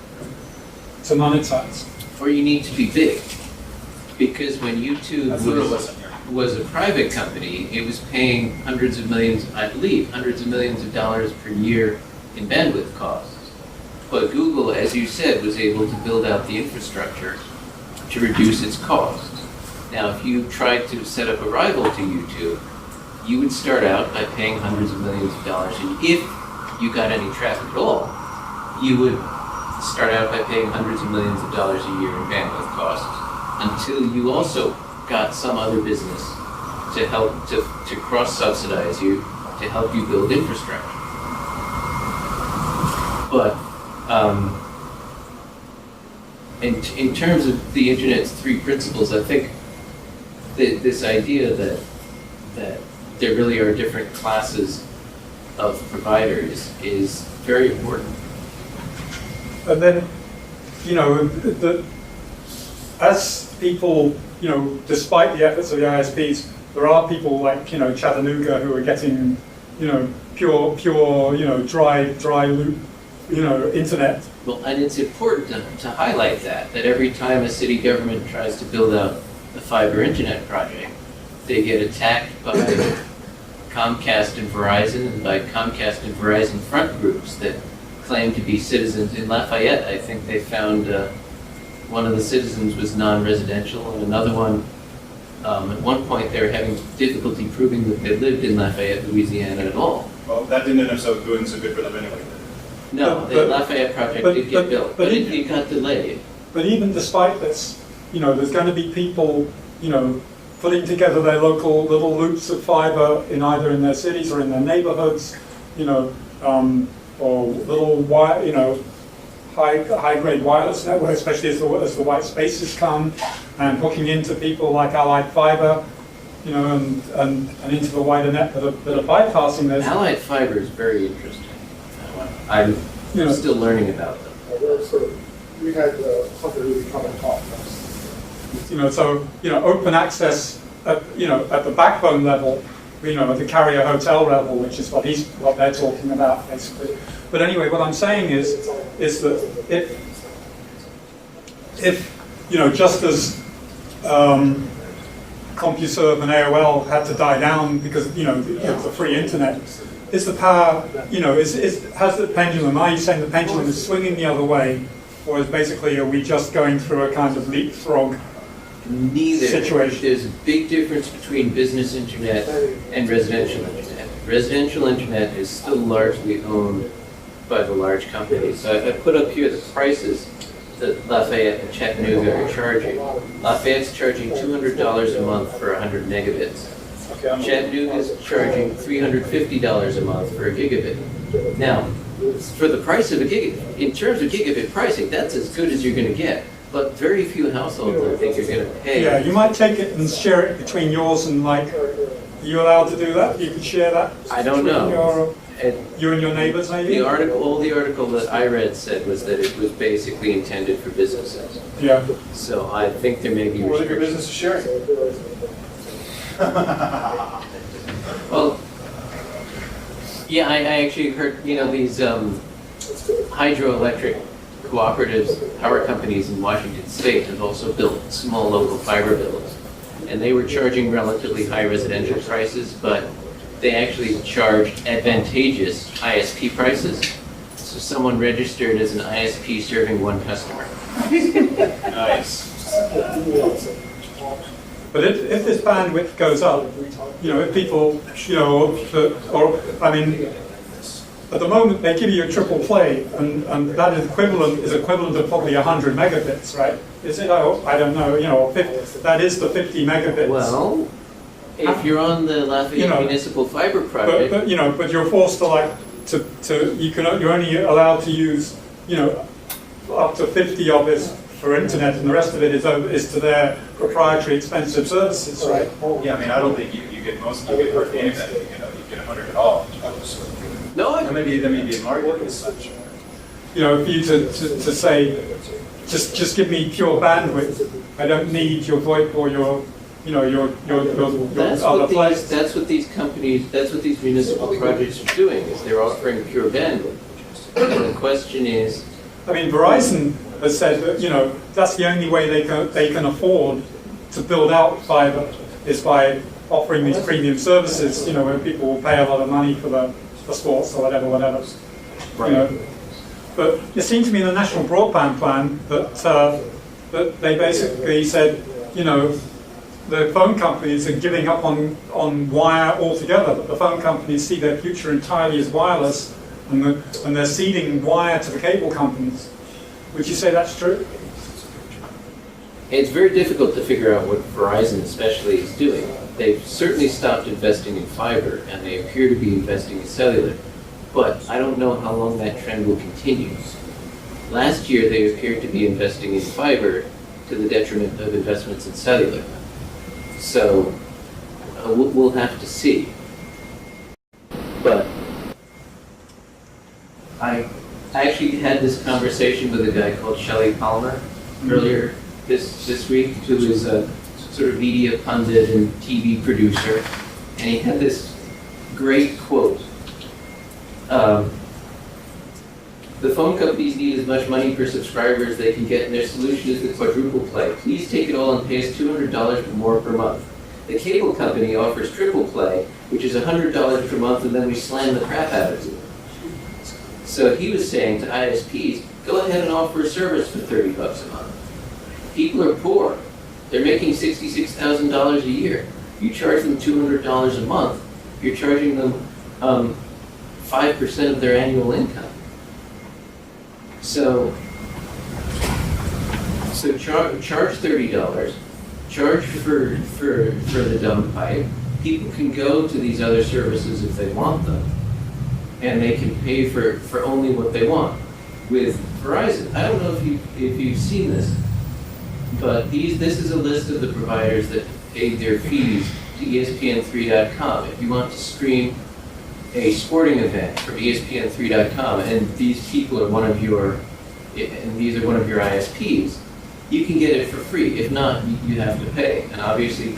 monetize. Or you need to be big. Because when YouTube that's the real lesson here. was a private company, it was paying hundreds of millions of dollars per year in bandwidth costs. But Google, as you said, was able to build out the infrastructure to reduce its costs. Now, if you tried to set up a rival to YouTube, you would start out by paying hundreds of millions of dollars, and if you got any traffic at all, you would start out by paying hundreds of millions of dollars a year in bandwidth costs, until you also got some other business to help to cross-subsidize you, to help you build infrastructure. But in terms of the internet's three principles, I think that this idea that there really are different classes of providers is very important. And then, as people, despite the efforts of the ISPs, there are people like, Chattanooga who are getting, pure, dry loop, internet. Well, and it's important to highlight that every time a city government tries to build out a fiber internet project, they get attacked by Comcast and Verizon, and by Comcast and Verizon front groups that claim to be citizens. In Lafayette, I think they found one of the citizens was non-residential, and another one, at one point, they were having difficulty proving that they lived in Lafayette, Louisiana at all. Well, that didn't end up doing so good for them anyway. No, the Lafayette project did get built, but it got delayed. But even despite this, there's going to be people, putting together their local little loops of fiber in either in their cities or in their neighborhoods, or little high-grade wireless networks, especially as the white spaces come, and hooking into people like Allied Fiber, and into the wider net that are bypassing those. Allied Fiber is very interesting. I'm still learning about them. We had something really come and talk to us. Open access at the backbone level, at the carrier hotel level, which is what they're talking about basically. But anyway, what I'm saying is that if just as CompuServe and AOL had to die down because of the free internet, is the power has the pendulum? Are you saying the pendulum is swinging the other way, or is basically are we just going through a kind of leapfrog? Neither. Situation. There's a big difference between business internet and residential internet. Residential internet is still largely owned by the large companies. So I put up here the prices that Lafayette and Chattanooga are charging. Lafayette's charging $200 a month for 100 megabits. Chattanooga's charging $350 a month for a gigabit. Now, for the price of a gigabit, in terms of gigabit pricing, that's as good as you're going to get. But very few households, I think, are going to pay. Yeah, you might take it and share it between yours and like, are you allowed to do that? You could share that? I don't know. You and your neighbors, maybe? The article that I read said was that it was basically intended for businesses. Yeah. So I think there may be What if your restrictions. business is sharing? Well, yeah, I actually heard, these hydroelectric cooperatives, power companies in Washington State have also built small local fiber builds. And they were charging relatively high residential prices, but they actually charged advantageous ISP prices. So someone registered as an ISP serving one customer. Nice. But if this bandwidth goes up, if people, at the moment they give you a triple play, and that is equivalent to probably 100 megabits, right? Is it? I don't know. 50, that is the 50 megabits. Well, if you're on the Lafayette Municipal Fiber Project, but you're forced to you're only allowed to use up to 50 of this for internet, and the rest of it is to their proprietary expensive services, right? Yeah, I don't think you get hardly any of that. You get 100 at all. no, That may be a market as such. For you to say, just give me pure bandwidth. I don't need your VoIP or your other place. that's what these companies, that's what these municipal projects are doing, is they're offering pure bandwidth. And the question is, Verizon has said that that's the only way they can afford to build out fiber is by offering these premium services. Where people will pay a lot of money for sports or whatever. Right. But it seemed to me in the National Broadband Plan that they basically said, the phone companies are giving up on wire altogether, but the phone companies see their future entirely as wireless, and they're ceding wire to the cable companies. Would you say that's true? it's very difficult to figure out what Verizon especially is doing. They've certainly stopped investing in fiber, and they appear to be investing in cellular. But I don't know how long that trend will continue. Last year, they appeared to be investing in fiber to the detriment of investments in cellular. So we'll have to see. But I actually had this conversation with a guy called Shelley Palmer earlier this week, who is a sort of media pundit and TV producer, and he had this great quote. The phone companies need as much money per subscriber as they can get, and their solution is the quadruple play. Please take it all and pay us $200 more per month. The cable company offers triple play, which is $100 per month, and then we slam the crap out of it. So he was saying to ISPs, go ahead and offer a service for $30 a month. People are poor. They're making $66,000 a year. You charge them $200 a month, you're charging them 5% of their annual income. So charge $30, charge for the dumb pipe. People can go to these other services if they want them, and they can pay for only what they want. With Verizon, I don't know if you've seen this, but this is a list of the providers that paid their fees to ESPN3.com. If you want to stream a sporting event from ESPN3.com, and these people are one of your ISPs, you can get it for free. If not, you have to pay. And obviously,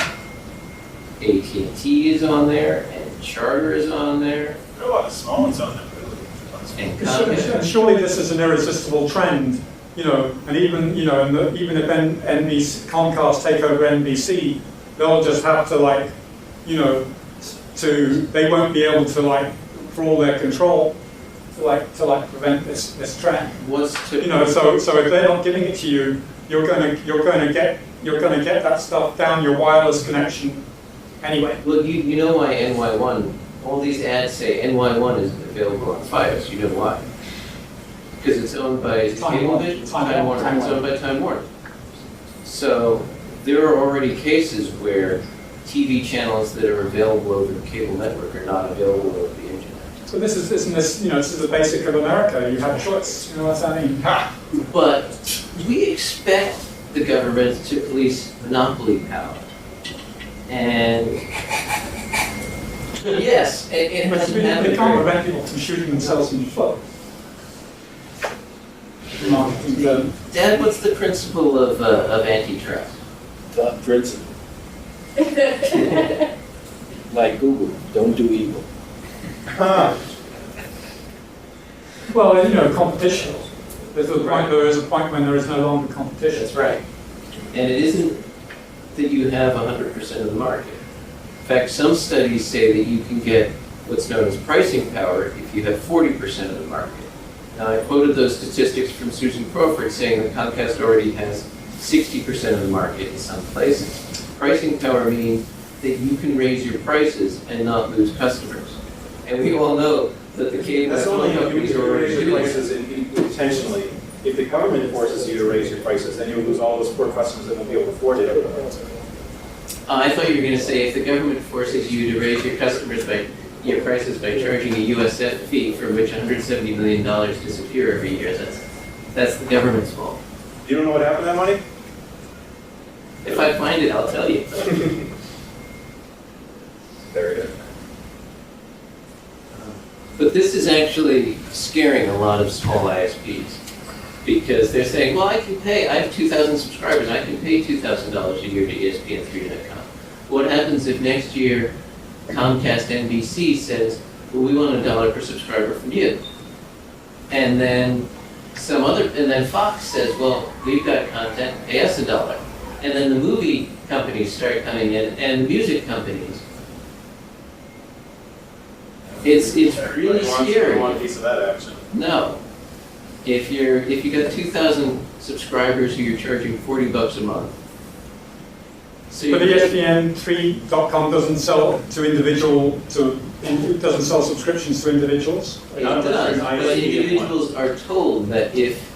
AT&T is on there, and Charter is on there. There are a lot of small ones on there. And Comcast. Surely this is an irresistible trend, and even if NBC, Comcast take over NBC, they'll just have to they won't be able to for all their control to prevent this trend. So if they're not giving it to you, you're going to get that stuff down your wireless connection anyway. Well, you know why NY1, all these ads say NY1 is available on Fios. You know why? because it's owned by Cablevision, Time Warner. It's owned by Time Warner. So there are already cases where TV channels that are available over the cable network are not available over the internet. So this is this is the basic of America. You have a choice. You know what I mean? But we expect the government to police monopoly power. And yes, it But hasn't they happened. can't prevent people from shooting themselves in the foot. Dad, what's the principle of antitrust? The principle. Like Google, don't do evil. Well, you know, competition. There is a point when there is no longer competition. That's right. And it isn't that you have 100% of the market. In fact, some studies say that you can get what's known as pricing power if you have 40% of the market. Now, I quoted those statistics from Susan Crawford saying that Comcast already has 60% of the market in some places. Pricing power means that you can raise your prices and not lose customers. And we all know that the cable That's only if companies you are already raise your doing prices it. intentionally. If the government forces you to raise your prices, then you'll lose all those poor customers that won't be able to afford it. I thought you were going to say if the government forces you to raise your prices by charging a USF fee from which $170 million disappear every year, that's the government's fault. You don't know what happened to that money? If I find it, I'll tell you. There it is. But this is actually scaring a lot of small ISPs because they're saying, well, I have 2,000 subscribers, I can pay $2,000 a year to ESPN3.com. What happens if next year Comcast NBC says, well, we want $1 per subscriber from you? And then Fox says, well, we've got content, pay us $1. And then the movie companies start coming in and music companies. It's really scary. I want a piece of that action. No. If you got 2,000 subscribers who you're charging $40 a month. So But ESPN3.com doesn't sell doesn't sell subscriptions to individuals. it does, but individuals are told that if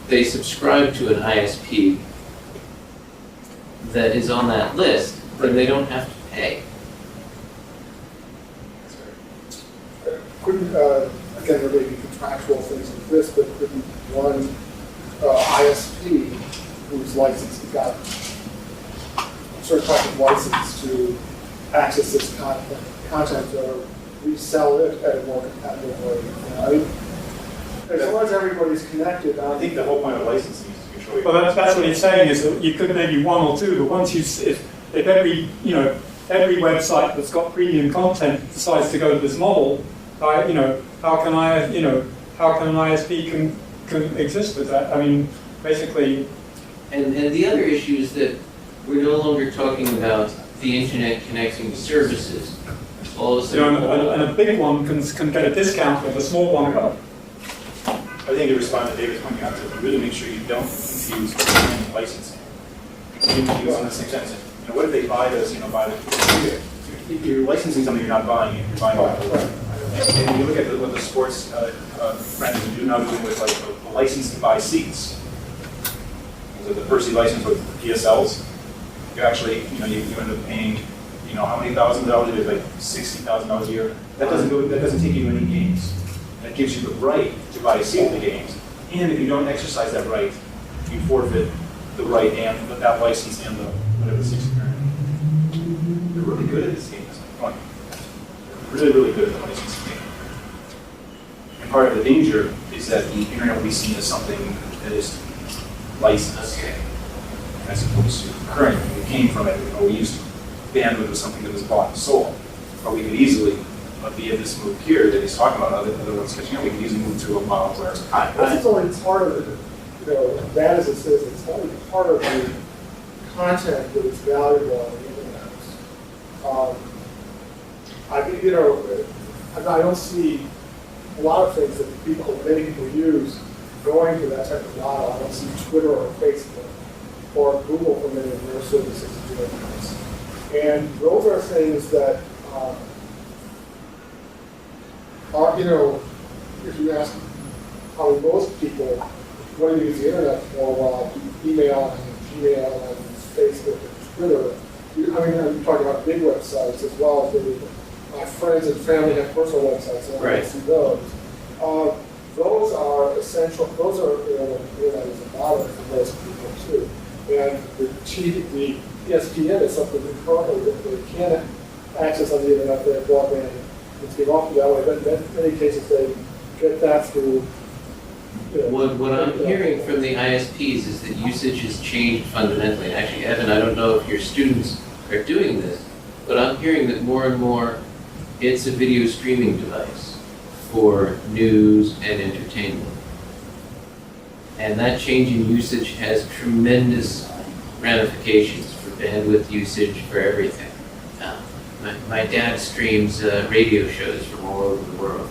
they subscribe to an ISP that is on that list, then they don't have to pay. Couldn't, again, there may be contractual things like this, but couldn't one ISP whose license got a certain type of license to access this content or resell it at a more competitive rate? You know, I mean, as long as everybody's connected, I think the whole point of licensing is to control your. Well, that's what he's saying is that you could maybe one or two, but once if every website that's got premium content decides to go to this model, how can an ISP can exist with that? I mean, basically. And the other issue is that we're no longer talking about the internet connecting to services. All of a sudden, And a big one can get a discount, but a small one can't. I think to respond to David's point out to really make sure you don't confuse brand and licensing. You can use in the same sense. What if they buy this, you're licensing something you're not buying it, you're buying it. And you look at what the sports friends do now doing with like a license to buy seats. So the Percy license with PSLs, you actually, you end up paying, how many $1,000 it is, like $60,000 a year. That doesn't take you to any games. That gives you the right to buy a seat in the games. And if you don't exercise that right, you forfeit the right and that license and the whatever 60 grand. They're really good at this game. That's my point. They're really, really good at the licensing game. And part of the danger is that the internet will be seen as something that is licensed, as opposed to current. It came from it. We used to bandwidth was something that was bought and sold, or we could easily. Via this move here that he's talking about, other ones catching up, we can easily move to a model where this is only part of it. Bad as it says, it's only part of the content that is valuable on the internet. I don't see a lot of things that many people use going to that type of model. I don't see Twitter or Facebook or Google for many of their services doing this. And those are things that if you ask probably most people, what do you use the internet for? Well, email and Gmail and Facebook and Twitter. I'm talking about big websites as well as maybe my friends and family have personal websites, and I see those. Those are essential. Those are, the internet is a model for most people too. And the ESPN is something that currently they can't access on the internet. They have broadband. It's being offered that way, but in many cases they get that through. What I'm hearing from the ISPs is that usage has changed fundamentally. Actually, Evan, I don't know if your students are doing this, but I'm hearing that more and more it's a video streaming device for news and entertainment. And that change in usage has tremendous ramifications for bandwidth usage, for everything. My dad streams radio shows from all over the world.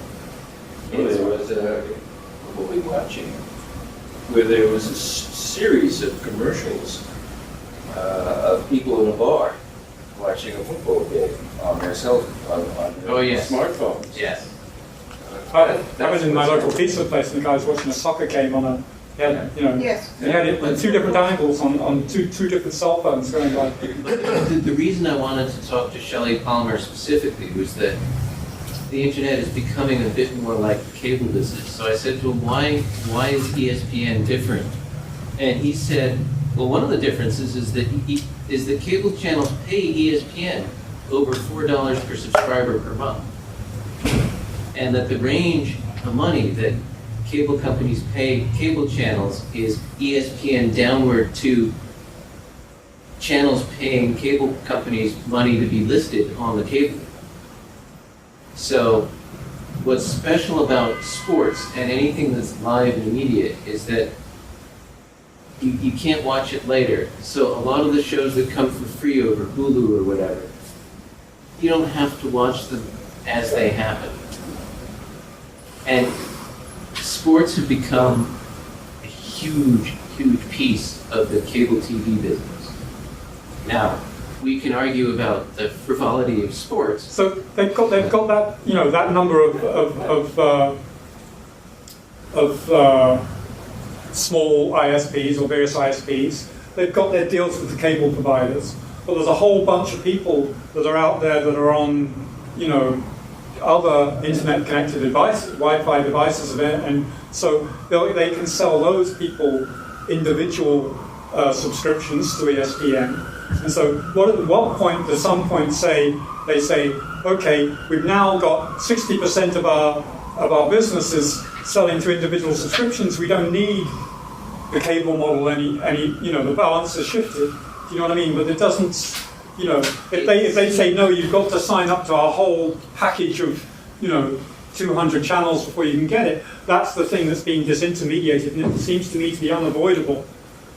There was what were we watching? Where there was a series of commercials of people in a bar watching a football game on their cell on their smartphones. Yes. I was in my local pizza place, and the guy was watching a soccer game on a. He had, he had it at two different angles on two different cell phones going by. The reason I wanted to talk to Shelley Palmer specifically was that the internet is becoming a bit more like the cable business. So I said to him, why is ESPN different? And he said, well, one of the differences is that cable channels pay ESPN over $4 per subscriber per month. And that the range of money that cable companies pay cable channels is ESPN downward to channels paying cable companies money to be listed on the cable. So what's special about sports and anything that's live and immediate is that you can't watch it later. So a lot of the shows that come for free over Hulu or whatever, you don't have to watch them as they happen. And sports have become a huge, huge piece of the cable TV business. Now, we can argue about the frivolity of sports. So they've got that that number of small ISPs or various ISPs. They've got their deals with the cable providers, but there's a whole bunch of people that are out there that are on other internet-connected devices, Wi-Fi devices, and so they can sell those people individual subscriptions to ESPN. And so, at what point does some point they say, okay, we've now got 60% of our businesses selling to individual subscriptions. We don't need the cable model any. The balance has shifted. Do you know what I mean? But it doesn't. If they say no, you've got to sign up to our whole package of 200 channels before you can get it. That's the thing that's being disintermediated, and it seems to me to be unavoidable.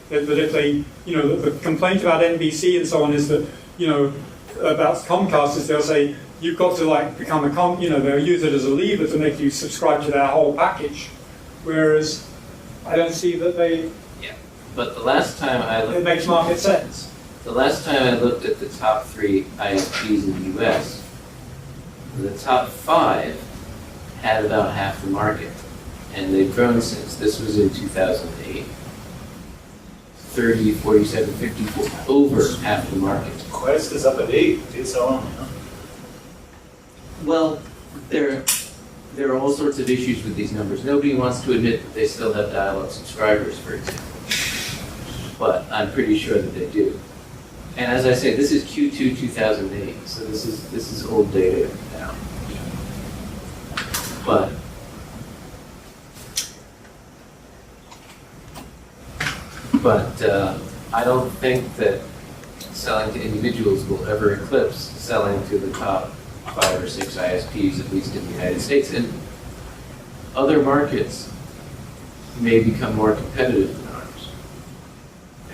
That if they, the complaint about NBC and so on is that, about Comcast is they'll say you've got to become they'll use it as a lever to make you subscribe to their whole package, whereas I don't see that they. Yeah, but the last time I looked, it makes market sense. The last time I looked at the top 3 ISPs in the U.S., the top 5 had about half the market, and they've grown since. This was in 2008. 30, 47, 54, over half the market. Quest is up at 8. It's on. Well, there are all sorts of issues with these numbers. Nobody wants to admit that they still have dial-up subscribers, for example. But I'm pretty sure that they do. And as I say, this is Q2 2008, so this is old data now. But I don't think that selling to individuals will ever eclipse selling to the top 5 or 6 ISPs, at least in the United States. And other markets may become more competitive than ours.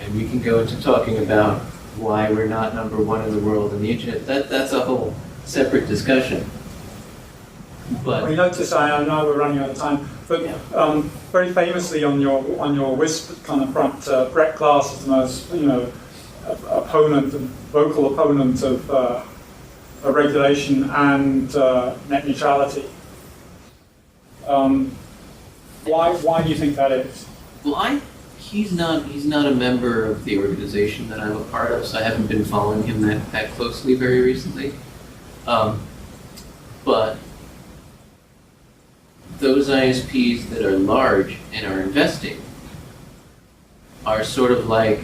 And we can go into talking about why we're not number 1 in the world in the internet. That's a whole separate discussion. But We notice, I know we're running out of time, but very famously on your WISP kind of front, Brett Glass is the most vocal opponent of regulation and net neutrality. Why do you think that is? Well, he's not a member of the organization that I'm a part of, so I haven't been following him that closely very recently. But those ISPs that are large and are investing are sort of like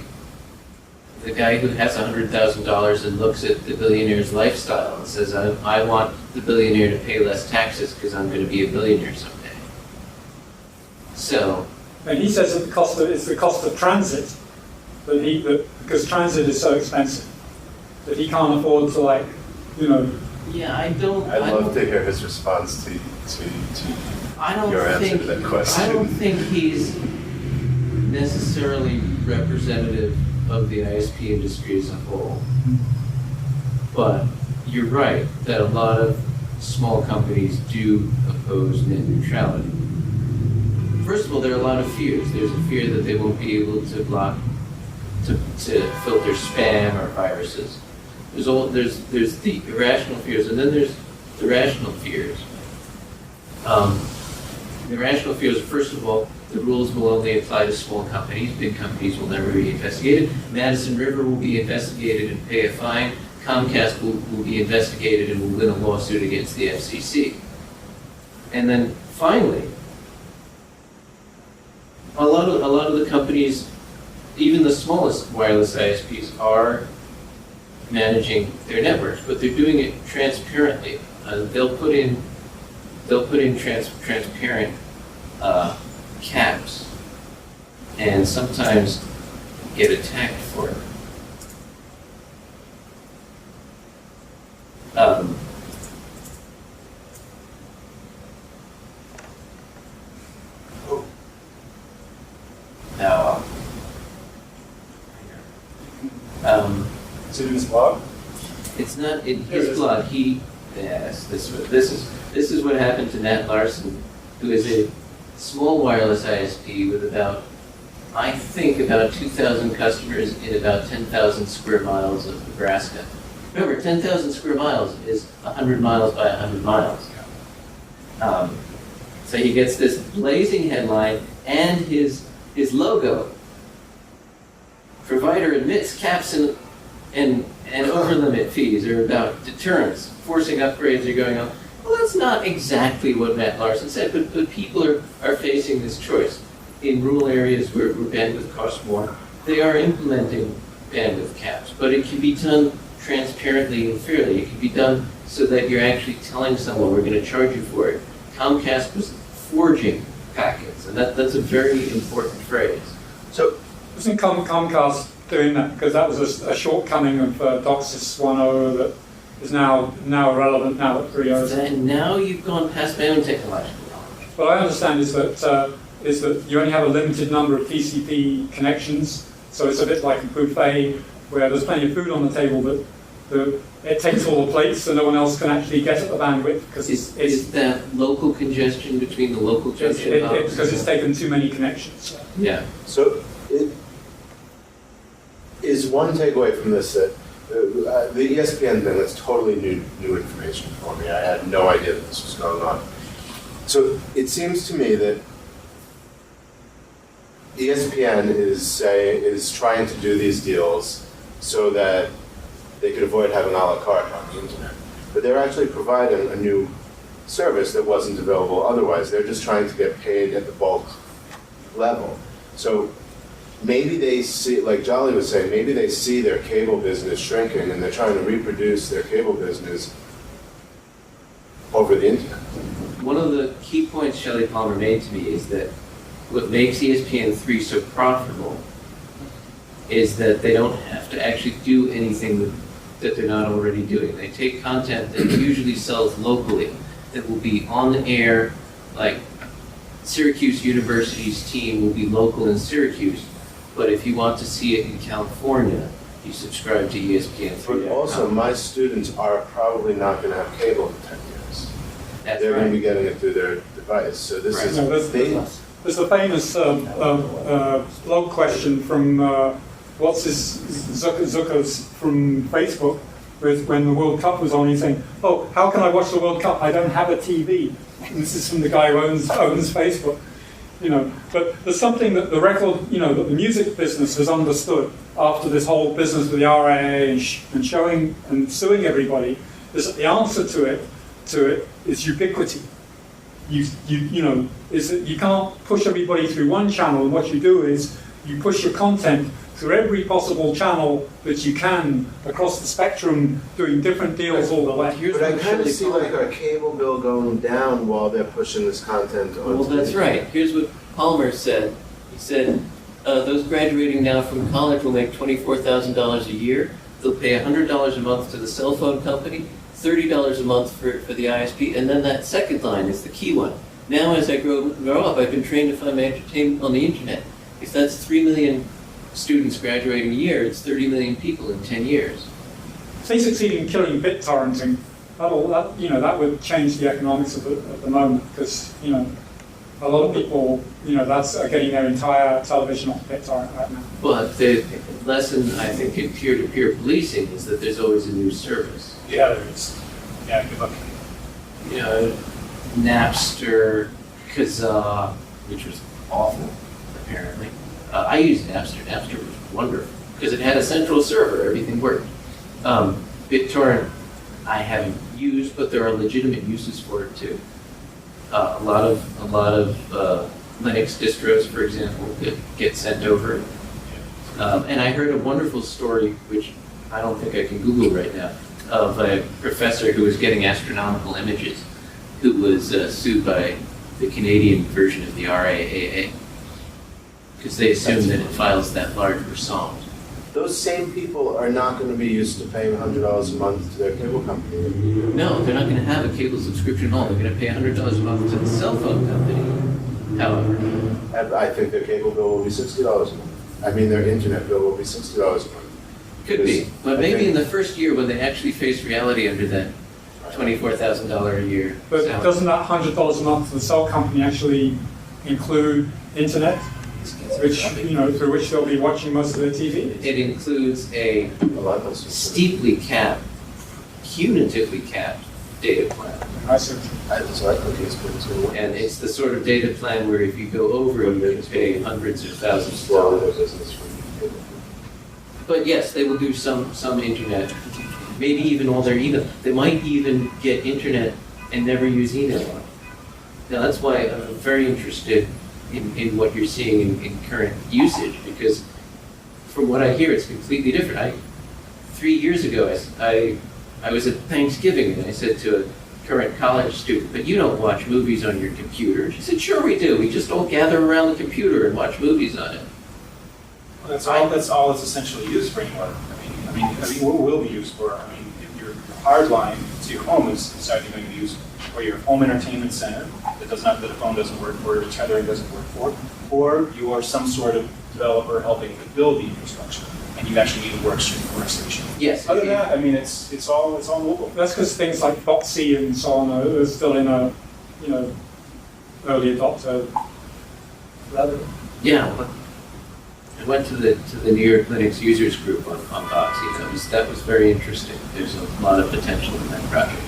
the guy who has $100,000 and looks at the billionaire's lifestyle and says, I want the billionaire to pay less taxes because I'm going to be a billionaire someday. So, And he says that it's the cost of transit because transit is so expensive that he can't afford to yeah, I'd love to hear his response to your answer to that question. I don't think he's necessarily representative of the ISP industry as a whole. But you're right that a lot of small companies do oppose net neutrality. First of all, there are a lot of fears. There's a fear that they won't be able to filter spam or viruses. There's the irrational fears, and then there's the rational fears. The rational fears, first of all, the rules will only apply to small companies. Big companies will never be investigated. Madison River will be investigated and pay a fine. Comcast will be investigated and will win a lawsuit against the FCC. And then finally, a lot of the companies, even the smallest wireless ISPs, are managing their networks, but they're doing it transparently. They'll put in transparent caps, and sometimes get attacked for it. Now, Is it in his blog? it's not in his blog. Yes, this is what happened to Nat Larson, who is a small wireless ISP with about 2,000 customers in about 10,000 square miles of Nebraska. Remember, 10,000 square miles is 100 miles by 100 miles. So he gets this blazing headline and his logo. Provider admits caps and over-limit fees are about deterrence. Forcing upgrades are going on. Well, that's not exactly what Matt Larson said, but people are facing this choice. In rural areas where bandwidth costs more, they are implementing bandwidth caps, but it can be done transparently and fairly. It can be done so that you're actually telling someone we're going to charge you for it. Comcast was forging packets, and that's a very important phrase. So, Isn't Comcast doing that because that was a shortcoming of DOCSIS 1.0 that is now irrelevant now at 3.0? And now you've gone past my own technological knowledge. What I understand is that you only have a limited number of TCP connections, so it's a bit like a buffet where there's plenty of food on the table, but it takes all the plates, so no one else can actually get at the bandwidth because Is that local congestion between the local junction hubs? because it's taken too many connections. Yeah. So, is one takeaway from this that the ESPN thing, that's totally new information for me. I had no idea that this was going on. So it seems to me that ESPN is trying to do these deals so that they could avoid having a la carte on the internet. But they're actually providing a new service that wasn't available otherwise. They're just trying to get paid at the bulk level. So maybe they see, like Jolly was saying, maybe they see their cable business shrinking and they're trying to reproduce their cable business over the internet. One of the key points Shelley Palmer made to me is that what makes ESPN3 so profitable is that they don't have to actually do anything that they're not already doing. They take content that usually sells locally, that will be on the air, like Syracuse University's team will be local in Syracuse, but if you want to see it in California, you subscribe to ESPN3. But also, my students are probably not going to have cable in 10 years. That's They're going to be right. getting it through their device. So this Right. is No, there's the famous blog question from Zuckers from Facebook, with when the World Cup was on, he's saying, "Oh, how can I watch the World Cup? I don't have a TV." And this is from the guy who owns Facebook. But there's something that the record, that the music business has understood after this whole business with the RIAA and showing and suing everybody, is that the answer to it is ubiquity. Is that you can't push everybody through one channel, and what you do is you push your content through every possible channel that you can across the spectrum, doing different deals all the way. But I kind of see like our cable bill going down while they're pushing this content on. Well, that's right. Here's what Palmer said. He said, those graduating now from college will make $24,000 a year. They'll pay $100 a month to the cell phone company, $30 a month for the ISP, and then that second line is the key one. Now, as I grow up, I've been trained to find my entertainment on the internet. If that's 3 million students graduating a year, it's 30 million people in 10 years. If they succeed in killing BitTorrenting, that would change the economics of it at the moment, because a lot of people are getting their entire television off BitTorrent right now. But the lesson, I think, in peer-to-peer policing is that there's always a new service. Yeah, there is. Yeah, good luck. Napster, Kazaa, which was awful, apparently. I used Napster. Napster was wonderful because it had a central server. Everything worked. BitTorrent, I haven't used, but there are legitimate uses for it too. A lot of Linux distros, for example, get sent over. And I heard a wonderful story, which I don't think I can Google right now, of a professor who was getting astronomical images, who was sued by the Canadian version of the RIAA, because they assume that it files that large for songs. Those same people are not going to be used to paying $100 a month to their cable company. No, they're not going to have a cable subscription at all. They're going to pay $100 a month to the cell phone company. However, I think their cable bill will be $60 a month. I mean, their internet bill will be $60 a month. could be. But maybe in the first year when they actually face reality under that $24,000 a year But salary. doesn't that $100 a month for the cell company actually include internet, which through which they'll be watching most of their TV? It includes a A lot less. steeply capped, punitively capped data plan. I see. So I think it's good too. And it's the sort of data plan where if you go over it, you can pay hundreds of thousands of Slow their dollars. business from cable. But yes, they will do some internet, maybe even all their email. They might even get internet and never use email on it. Now that's why I'm very interested in what you're seeing in current usage, because from what I hear, it's completely different. 3 years ago, I was at Thanksgiving and I said to a current college student, "But you don't watch movies on your computer." She said, "Sure we do. We just all gather around the computer and watch movies on it." That's all it's essentially used for anymore. I mean, what will be used for? I mean, if your hard line to your home is decided you're going to use for your home entertainment center that the phone doesn't work for, or tethering doesn't work for, or you are some sort of developer helping to build the infrastructure, and you actually need a workstation. Yes. Other than that, I mean, it's all mobile. That's because things like .c and so on are still in a early adopter level. Yeah, but I went to the New York Linux users group on Boxy. That was very interesting. There's a lot of potential in that project.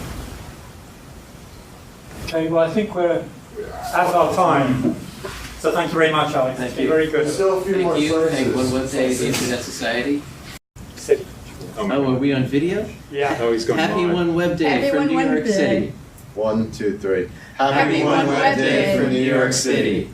Okay, well I think we're at our time. So thank you very much, Alex. Thank It's been you. very good. There's still a few more Thank you. sources. Thank OneWebDay, the Internet Society. City. Oh, are we on video? Yeah. Oh, he's going Happy live. OneWebDay Happy from New York OneWebDay. City. 1, 2, 3. Happy OneWebDay from New York City.